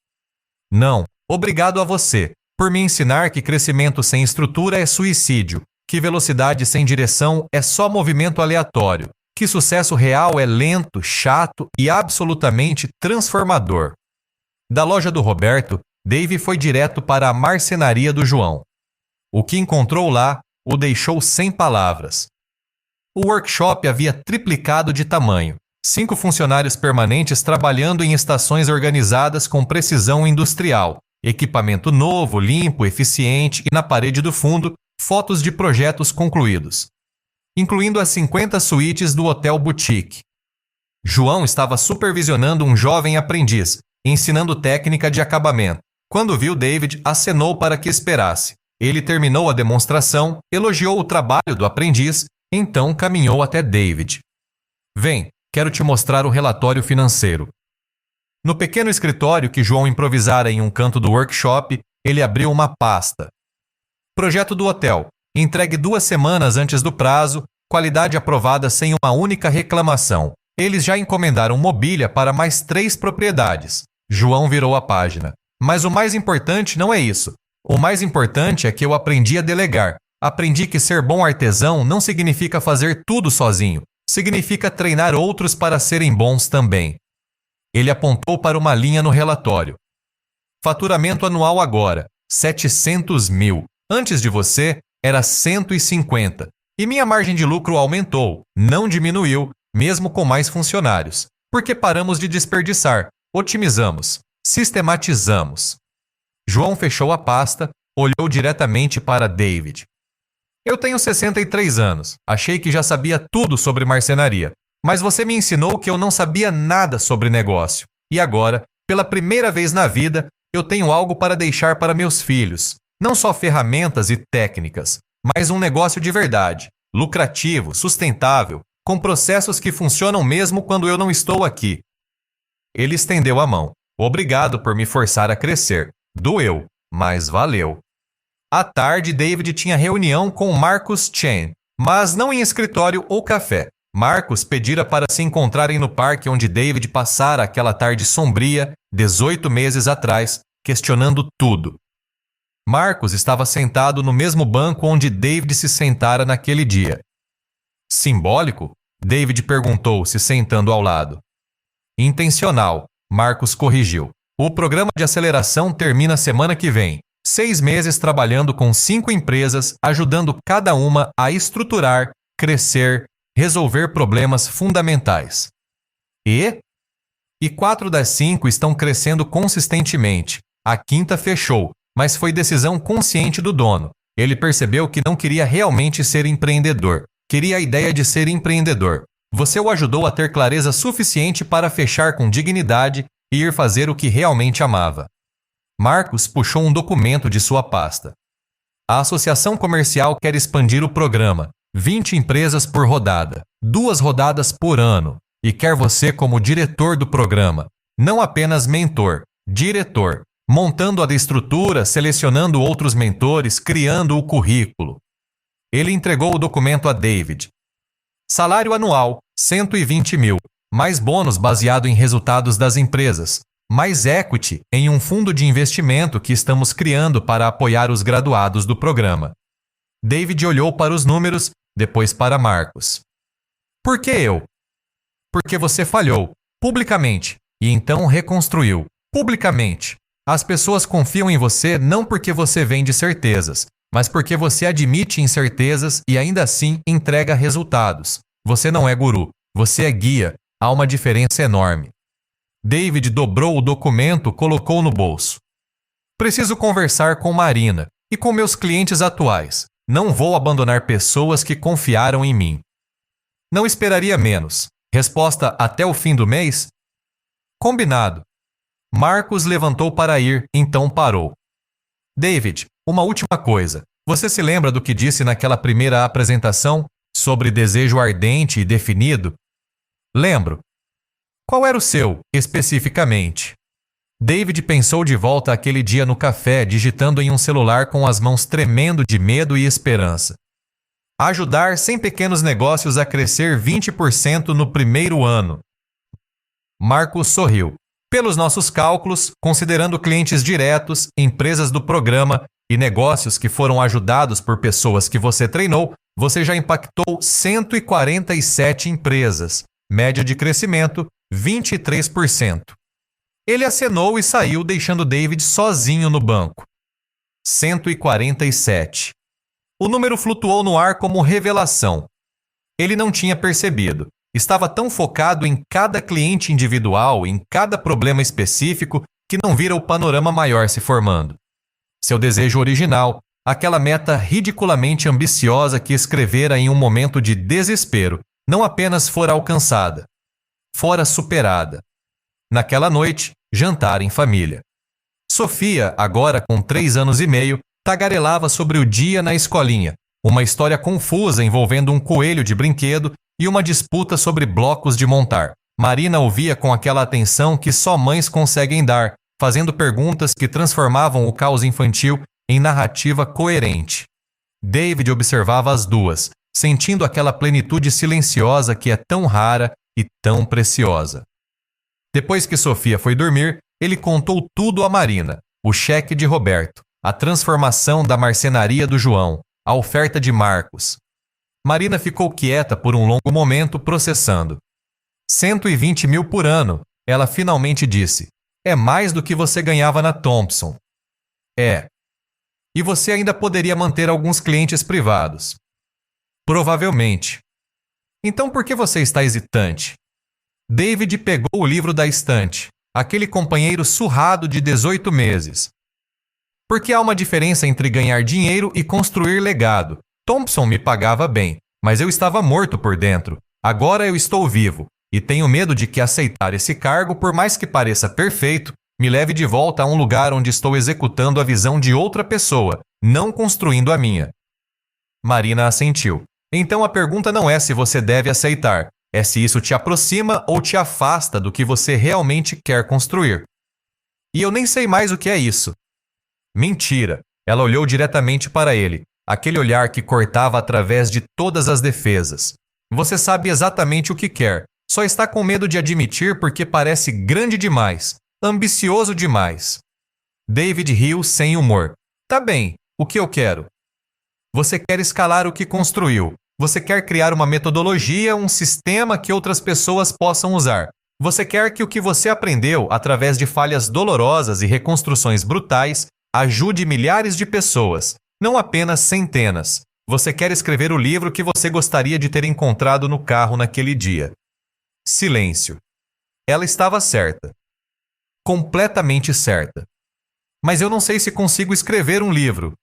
Não, obrigado a você, por me ensinar que crescimento sem estrutura é suicídio, que velocidade sem direção é só movimento aleatório, que sucesso real é lento, chato e absolutamente transformador. Da loja do Roberto, Dave foi direto para a marcenaria do João. O que encontrou lá o deixou sem palavras. O workshop havia triplicado de tamanho. 5 funcionários permanentes trabalhando em estações organizadas com precisão industrial. Equipamento novo, limpo, eficiente e na parede do fundo, fotos de projetos concluídos. Incluindo as 50 suítes do Hotel Boutique. João estava supervisionando um jovem aprendiz, ensinando técnica de acabamento. Quando viu David, acenou para que esperasse. Ele terminou a demonstração, elogiou o trabalho do aprendiz. Então caminhou até David. Vem, quero te mostrar o relatório financeiro. No pequeno escritório que João improvisara em um canto do workshop, ele abriu uma pasta. Projeto do hotel. Entregue 2 semanas antes do prazo, qualidade aprovada sem uma única reclamação. Eles já encomendaram mobília para mais 3 propriedades. João virou a página. Mas o mais importante não é isso. O mais importante é que eu aprendi a delegar. Aprendi que ser bom artesão não significa fazer tudo sozinho. Significa treinar outros para serem bons também. Ele apontou para uma linha no relatório. Faturamento anual agora, 700 mil. Antes de você, era 150. E minha margem de lucro aumentou, não diminuiu, mesmo com mais funcionários. Porque paramos de desperdiçar, otimizamos, sistematizamos. João fechou a pasta, olhou diretamente para David. Eu tenho 63 anos. Achei que já sabia tudo sobre marcenaria. Mas você me ensinou que eu não sabia nada sobre negócio. E agora, pela primeira vez na vida, eu tenho algo para deixar para meus filhos. Não só ferramentas e técnicas, mas um negócio de verdade, lucrativo, sustentável, com processos que funcionam mesmo quando eu não estou aqui. Ele estendeu a mão. Obrigado por me forçar a crescer. Doeu, mas valeu. À tarde, David tinha reunião com Marcus Chen, mas não em escritório ou café. Marcus pedira para se encontrarem no parque onde David passara aquela tarde sombria, 18 meses atrás, questionando tudo. Marcus estava sentado no mesmo banco onde David se sentara naquele dia. Simbólico? David perguntou, se sentando ao lado. Intencional, Marcus corrigiu. O programa de aceleração termina semana que vem. 6 meses trabalhando com 5 empresas, ajudando cada uma a estruturar, crescer, resolver problemas fundamentais. E E 4 das 5 estão crescendo consistentemente. A quinta fechou, mas foi decisão consciente do dono. Ele percebeu que não queria realmente ser empreendedor. Queria a ideia de ser empreendedor. Você o ajudou a ter clareza suficiente para fechar com dignidade e ir fazer o que realmente amava. Marcos puxou um documento de sua pasta. A associação comercial quer expandir o programa. 20 empresas por rodada, 2 rodadas por ano, e quer você como diretor do programa. Não apenas mentor, diretor, montando a estrutura, selecionando outros mentores, criando o currículo. Ele entregou o documento a David. Salário anual, 120 mil, mais bônus baseado em resultados das empresas, mais equity em um fundo de investimento que estamos criando para apoiar os graduados do programa. David olhou para os números, depois para Marcos. Por que eu? Porque você falhou, publicamente, e então reconstruiu, publicamente. As pessoas confiam em você não porque você vende certezas, mas porque você admite incertezas e ainda assim entrega resultados. Você não é guru, você é guia, há uma diferença enorme. David dobrou o documento, colocou no bolso. Preciso conversar com Marina e com meus clientes atuais. Não vou abandonar pessoas que confiaram em mim. Não esperaria menos. Resposta até o fim do mês? Combinado. Marcos levantou para ir, então parou. David, uma última coisa. Você se lembra do que disse naquela primeira apresentação sobre desejo ardente e definido? Lembro. Qual era o seu, especificamente? David pensou de volta àquele dia no café, digitando em um celular com as mãos tremendo de medo e esperança. Ajudar 100 pequenos negócios a crescer 20% no primeiro ano. Marcos sorriu. Pelos nossos cálculos, considerando clientes diretos, empresas do programa e negócios que foram ajudados por pessoas que você treinou, você já impactou 147 empresas. Média de crescimento, 23%. Ele acenou e saiu, deixando David sozinho no banco. 147. O número flutuou no ar como revelação. Ele não tinha percebido. Estava tão focado em cada cliente individual, em cada problema específico, que não vira o panorama maior se formando. Seu desejo original, aquela meta ridiculamente ambiciosa que escrevera em um momento de desespero, não apenas fora alcançada, fora superada. Naquela noite, jantar em família. Sofia, agora com 3 anos e meio, tagarelava sobre o dia na escolinha, uma história confusa envolvendo um coelho de brinquedo e uma disputa sobre blocos de montar. Marina ouvia com aquela atenção que só mães conseguem dar, fazendo perguntas que transformavam o caos infantil em narrativa coerente. David observava as duas, sentindo aquela plenitude silenciosa que é tão rara e tão preciosa. Depois que Sofia foi dormir, ele contou tudo a Marina: o cheque de Roberto, a transformação da marcenaria do João, a oferta de Marcos. Marina ficou quieta por um longo momento, processando. 120 mil por ano, ela finalmente disse. É mais do que você ganhava na Thompson. É. E você ainda poderia manter alguns clientes privados. Provavelmente. Então por que você está hesitante? David pegou o livro da estante, aquele companheiro surrado de 18 meses. Porque há uma diferença entre ganhar dinheiro e construir legado. Thompson me pagava bem, mas eu estava morto por dentro. Agora eu estou vivo, e tenho medo de que aceitar esse cargo, por mais que pareça perfeito, me leve de volta a um lugar onde estou executando a visão de outra pessoa, não construindo a minha. Marina assentiu. Então a pergunta não é se você deve aceitar, é se isso te aproxima ou te afasta do que você realmente quer construir. E eu nem sei mais o que é isso. Mentira. Ela olhou diretamente para ele, aquele olhar que cortava através de todas as defesas. Você sabe exatamente o que quer, só está com medo de admitir porque parece grande demais, ambicioso demais. David riu sem humor. Tá bem, o que eu quero? Você quer escalar o que construiu. Você quer criar uma metodologia, um sistema que outras pessoas possam usar. Você quer que o que você aprendeu, através de falhas dolorosas e reconstruções brutais, ajude milhares de pessoas, não apenas centenas. Você quer escrever o livro que você gostaria de ter encontrado no carro naquele dia. Silêncio. Ela estava certa. Completamente certa. Mas eu não sei se consigo escrever um livro.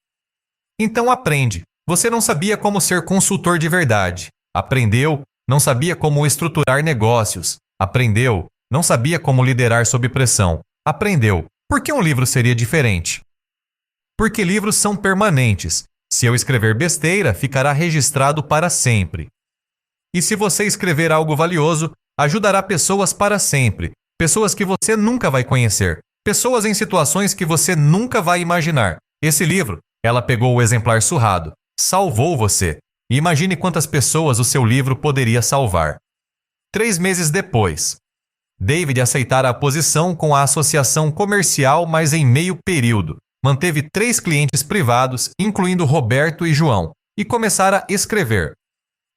Então aprende. Você não sabia como ser consultor de verdade. Aprendeu, não sabia como estruturar negócios. Aprendeu, não sabia como liderar sob pressão. Aprendeu. Por que um livro seria diferente? Porque livros são permanentes. Se eu escrever besteira, ficará registrado para sempre. E se você escrever algo valioso, ajudará pessoas para sempre. Pessoas que você nunca vai conhecer. Pessoas em situações que você nunca vai imaginar. Esse livro, ela pegou o exemplar surrado, salvou você. E imagine quantas pessoas o seu livro poderia salvar. 3 meses depois, David aceitara a posição com a associação comercial, mas em meio período. Manteve 3 clientes privados, incluindo Roberto e João, e começara a escrever.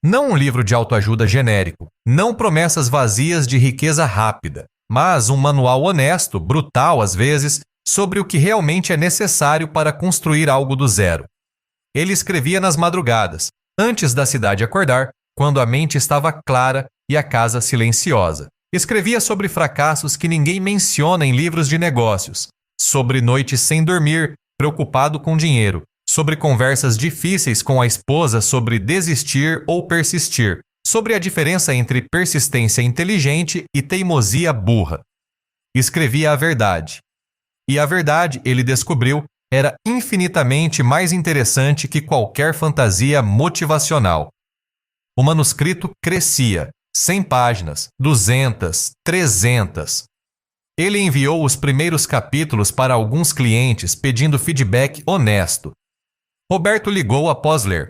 Não um livro de autoajuda genérico, não promessas vazias de riqueza rápida, mas um manual honesto, brutal às vezes, sobre o que realmente é necessário para construir algo do zero. Ele escrevia nas madrugadas, antes da cidade acordar, quando a mente estava clara e a casa silenciosa. Escrevia sobre fracassos que ninguém menciona em livros de negócios, sobre noites sem dormir, preocupado com dinheiro, sobre conversas difíceis com a esposa sobre desistir ou persistir, sobre a diferença entre persistência inteligente e teimosia burra. Escrevia a verdade. E a verdade, ele descobriu, era infinitamente mais interessante que qualquer fantasia motivacional. O manuscrito crescia, 100 páginas, 200, 300. Ele enviou os primeiros capítulos para alguns clientes pedindo feedback honesto. Roberto ligou após ler.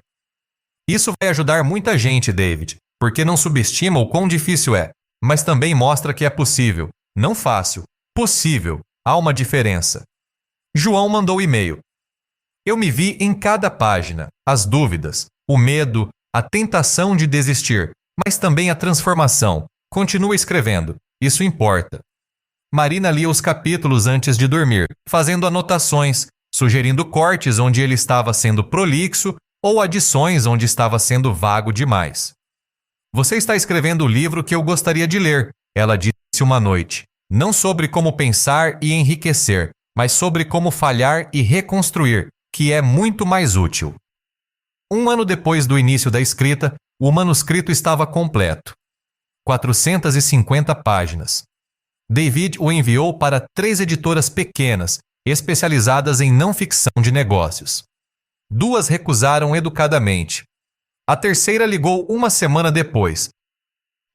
Isso vai ajudar muita gente, David, porque não subestima o quão difícil é, mas também mostra que é possível. Não fácil, possível. Há uma diferença. João mandou e-mail. Eu me vi em cada página, as dúvidas, o medo, a tentação de desistir, mas também a transformação. Continua escrevendo, isso importa. Marina lia os capítulos antes de dormir, fazendo anotações, sugerindo cortes onde ele estava sendo prolixo ou adições onde estava sendo vago demais. Você está escrevendo o livro que eu gostaria de ler, ela disse uma noite. Não sobre como pensar e enriquecer, mas sobre como falhar e reconstruir, que é muito mais útil. 1 ano depois do início da escrita, o manuscrito estava completo. 450 páginas. David o enviou para 3 editoras pequenas, especializadas em não ficção de negócios. 2 recusaram educadamente. A terceira ligou 1 semana depois.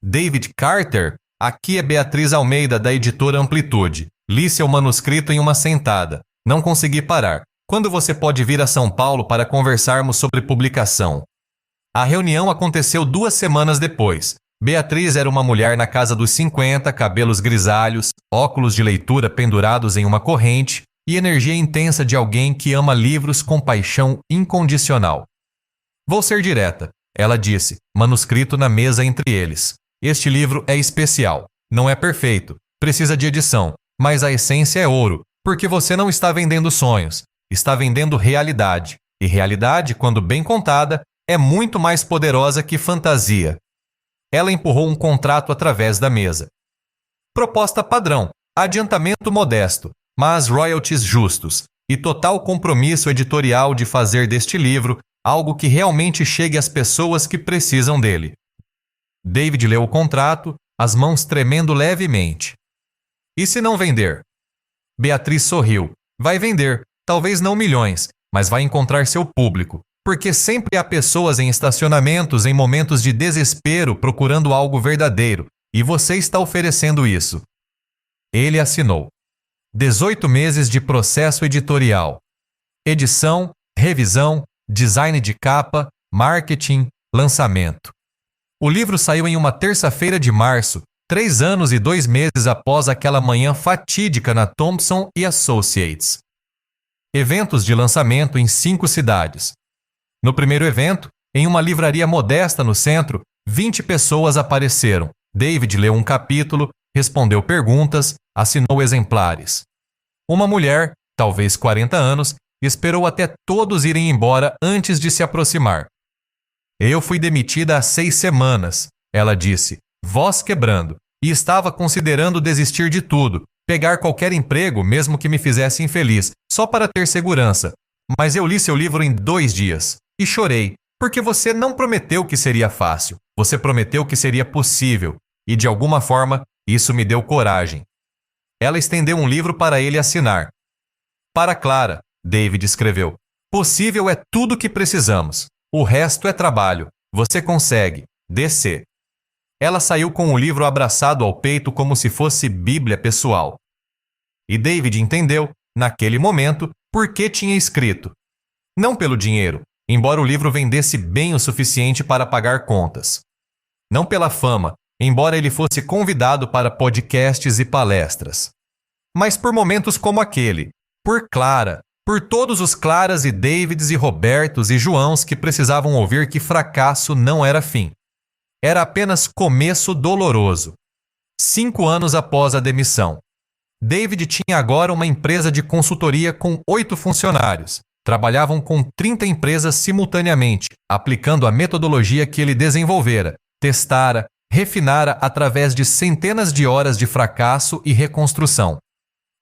David Carter, aqui é Beatriz Almeida, da editora Amplitude. Li seu manuscrito em uma sentada. Não consegui parar. Quando você pode vir a São Paulo para conversarmos sobre publicação? A reunião aconteceu 2 semanas depois. Beatriz era uma mulher na casa dos 50, cabelos grisalhos, óculos de leitura pendurados em uma corrente e energia intensa de alguém que ama livros com paixão incondicional. Vou ser direta, ela disse, manuscrito na mesa entre eles. Este livro é especial. Não é perfeito, precisa de edição, mas a essência é ouro, porque você não está vendendo sonhos, está vendendo realidade. E realidade, quando bem contada, é muito mais poderosa que fantasia. Ela empurrou um contrato através da mesa. Proposta padrão, adiantamento modesto, mas royalties justos, e total compromisso editorial de fazer deste livro algo que realmente chegue às pessoas que precisam dele. David leu o contrato, as mãos tremendo levemente. E se não vender? Beatriz sorriu. Vai vender, talvez não milhões, mas vai encontrar seu público, porque sempre há pessoas em estacionamentos em momentos de desespero procurando algo verdadeiro, e você está oferecendo isso. Ele assinou. 18 meses de processo editorial. Edição, revisão, design de capa, marketing, lançamento. O livro saiu em uma terça-feira de março, 3 anos e 2 meses após aquela manhã fatídica na Thompson & Associates. Eventos de lançamento em 5 cidades. No primeiro evento, em uma livraria modesta no centro, 20 pessoas apareceram. David leu um capítulo, respondeu perguntas, assinou exemplares. Uma mulher, talvez 40 anos, esperou até todos irem embora antes de se aproximar. Eu fui demitida há 6 semanas, ela disse, voz quebrando. e estava considerando desistir de tudo, pegar qualquer emprego, mesmo que me fizesse infeliz, só para ter segurança. Mas eu li seu livro em 2 dias e chorei, porque você não prometeu que seria fácil. Você prometeu que seria possível, e de alguma forma, isso me deu coragem. Ela estendeu um livro para ele assinar. Para Clara, David escreveu, possível é tudo o que precisamos. O resto é trabalho. Você consegue. DC. Ela saiu com o livro abraçado ao peito como se fosse Bíblia pessoal. E David entendeu, naquele momento, por que tinha escrito. Não pelo dinheiro, embora o livro vendesse bem o suficiente para pagar contas. Não pela fama, embora ele fosse convidado para podcasts e palestras. Mas por momentos como aquele, por Clara, por todos os Claras e Davids e Robertos e Joãos que precisavam ouvir que fracasso não era fim. Era apenas começo doloroso. 5 anos após a demissão. David tinha agora uma empresa de consultoria com 8 funcionários. Trabalhavam com 30 empresas simultaneamente, aplicando a metodologia que ele desenvolvera, testara, refinara através de centenas de horas de fracasso e reconstrução.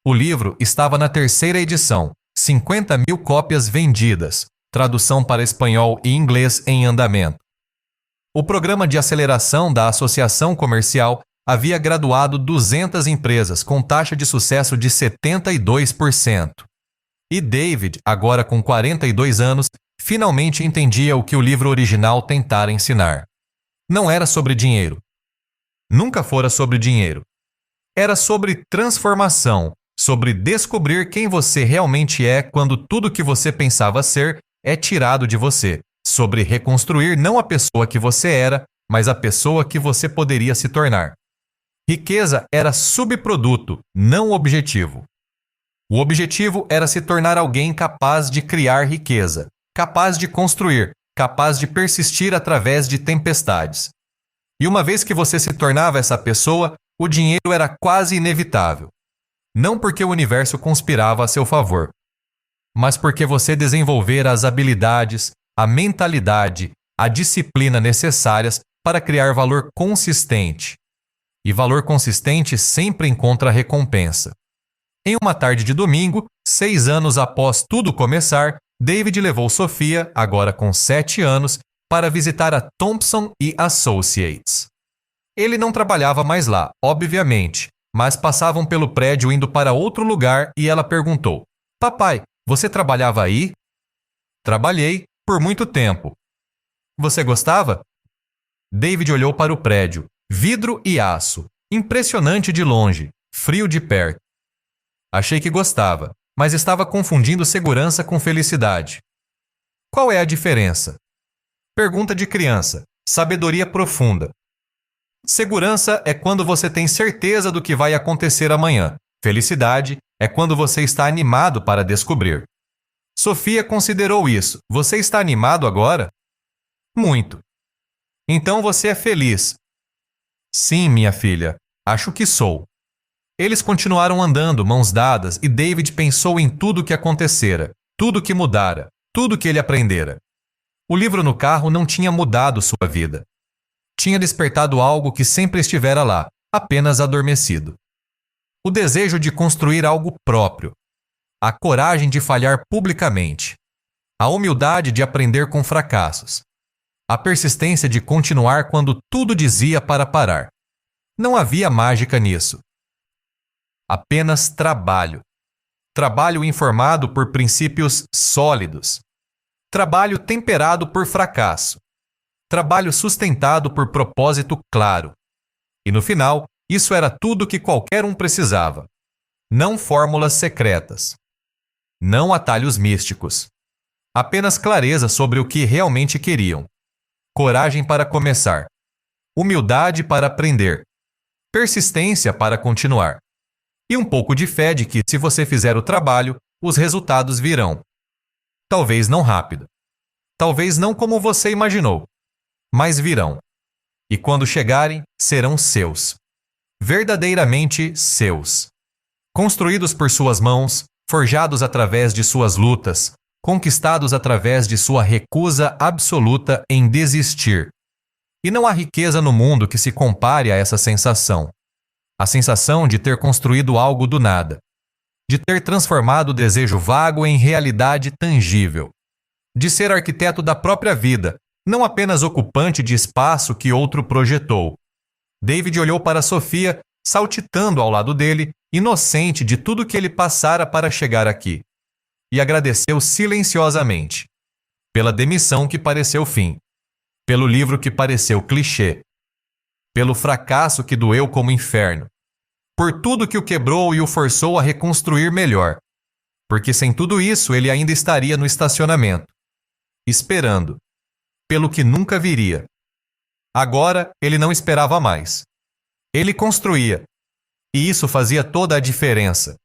O livro estava na 3ª edição, 50.000 cópias vendidas, tradução para espanhol e inglês em andamento. O programa de aceleração da Associação Comercial havia graduado 200 empresas com taxa de sucesso de 72%. E David, agora com 42 anos, finalmente entendia o que o livro original tentara ensinar. Não era sobre dinheiro. Nunca fora sobre dinheiro. Era sobre transformação, sobre descobrir quem você realmente é quando tudo que você pensava ser é tirado de você, sobre reconstruir não a pessoa que você era, mas a pessoa que você poderia se tornar. Riqueza era subproduto, não objetivo. O objetivo era se tornar alguém capaz de criar riqueza, capaz de construir, capaz de persistir através de tempestades. E uma vez que você se tornava essa pessoa, o dinheiro era quase inevitável. Não porque o universo conspirava a seu favor, mas porque você desenvolvera as habilidades, a mentalidade, a disciplina necessárias para criar valor consistente. E valor consistente sempre encontra recompensa. Em uma tarde de domingo, 6 anos após tudo começar, David levou Sofia, agora com 7 anos, para visitar a Thompson & Associates. Ele não trabalhava mais lá, obviamente, mas passavam pelo prédio indo para outro lugar e ela perguntou: "Papai, você trabalhava aí?" "Trabalhei, por muito tempo." "Você gostava?" David olhou para o prédio. Vidro e aço. Impressionante de longe, frio de perto. Achei que gostava, mas estava confundindo segurança com felicidade. Qual é a diferença? Pergunta de criança. Sabedoria profunda. Segurança é quando você tem certeza do que vai acontecer amanhã. Felicidade é quando você está animado para descobrir. Sofia considerou isso. Você está animado agora? Muito. Então você é feliz. Sim, minha filha. Acho que sou. Eles continuaram andando, mãos dadas, e David pensou em tudo o que acontecera, tudo que mudara, tudo que ele aprendera. O livro no carro não tinha mudado sua vida. Tinha despertado algo que sempre estivera lá, apenas adormecido. O desejo de construir algo próprio. A coragem de falhar publicamente. A humildade de aprender com fracassos. A persistência de continuar quando tudo dizia para parar. Não havia mágica nisso. Apenas trabalho. Trabalho informado por princípios sólidos. Trabalho temperado por fracasso. Trabalho sustentado por propósito claro. E no final, isso era tudo que qualquer um precisava. Não fórmulas secretas. Não atalhos místicos. Apenas clareza sobre o que realmente queriam. Coragem para começar. Humildade para aprender. Persistência para continuar. E um pouco de fé de que, se você fizer o trabalho, os resultados virão. Talvez não rápido. Talvez não como você imaginou. Mas virão. E quando chegarem, serão seus. Verdadeiramente seus. Construídos por suas mãos, forjados através de suas lutas, conquistados através de sua recusa absoluta em desistir. E não há riqueza no mundo que se compare a essa sensação. A sensação de ter construído algo do nada. De ter transformado o desejo vago em realidade tangível. De ser arquiteto da própria vida, não apenas ocupante de espaço que outro projetou. David olhou para Sofia, saltitando ao lado dele, inocente de tudo que ele passara para chegar aqui. E agradeceu silenciosamente. Pela demissão que pareceu fim. Pelo livro que pareceu clichê. Pelo fracasso que doeu como inferno. Por tudo que o quebrou e o forçou a reconstruir melhor. Porque sem tudo isso ele ainda estaria no estacionamento. Esperando. Pelo que nunca viria. Agora ele não esperava mais. Ele construía. E isso fazia toda a diferença.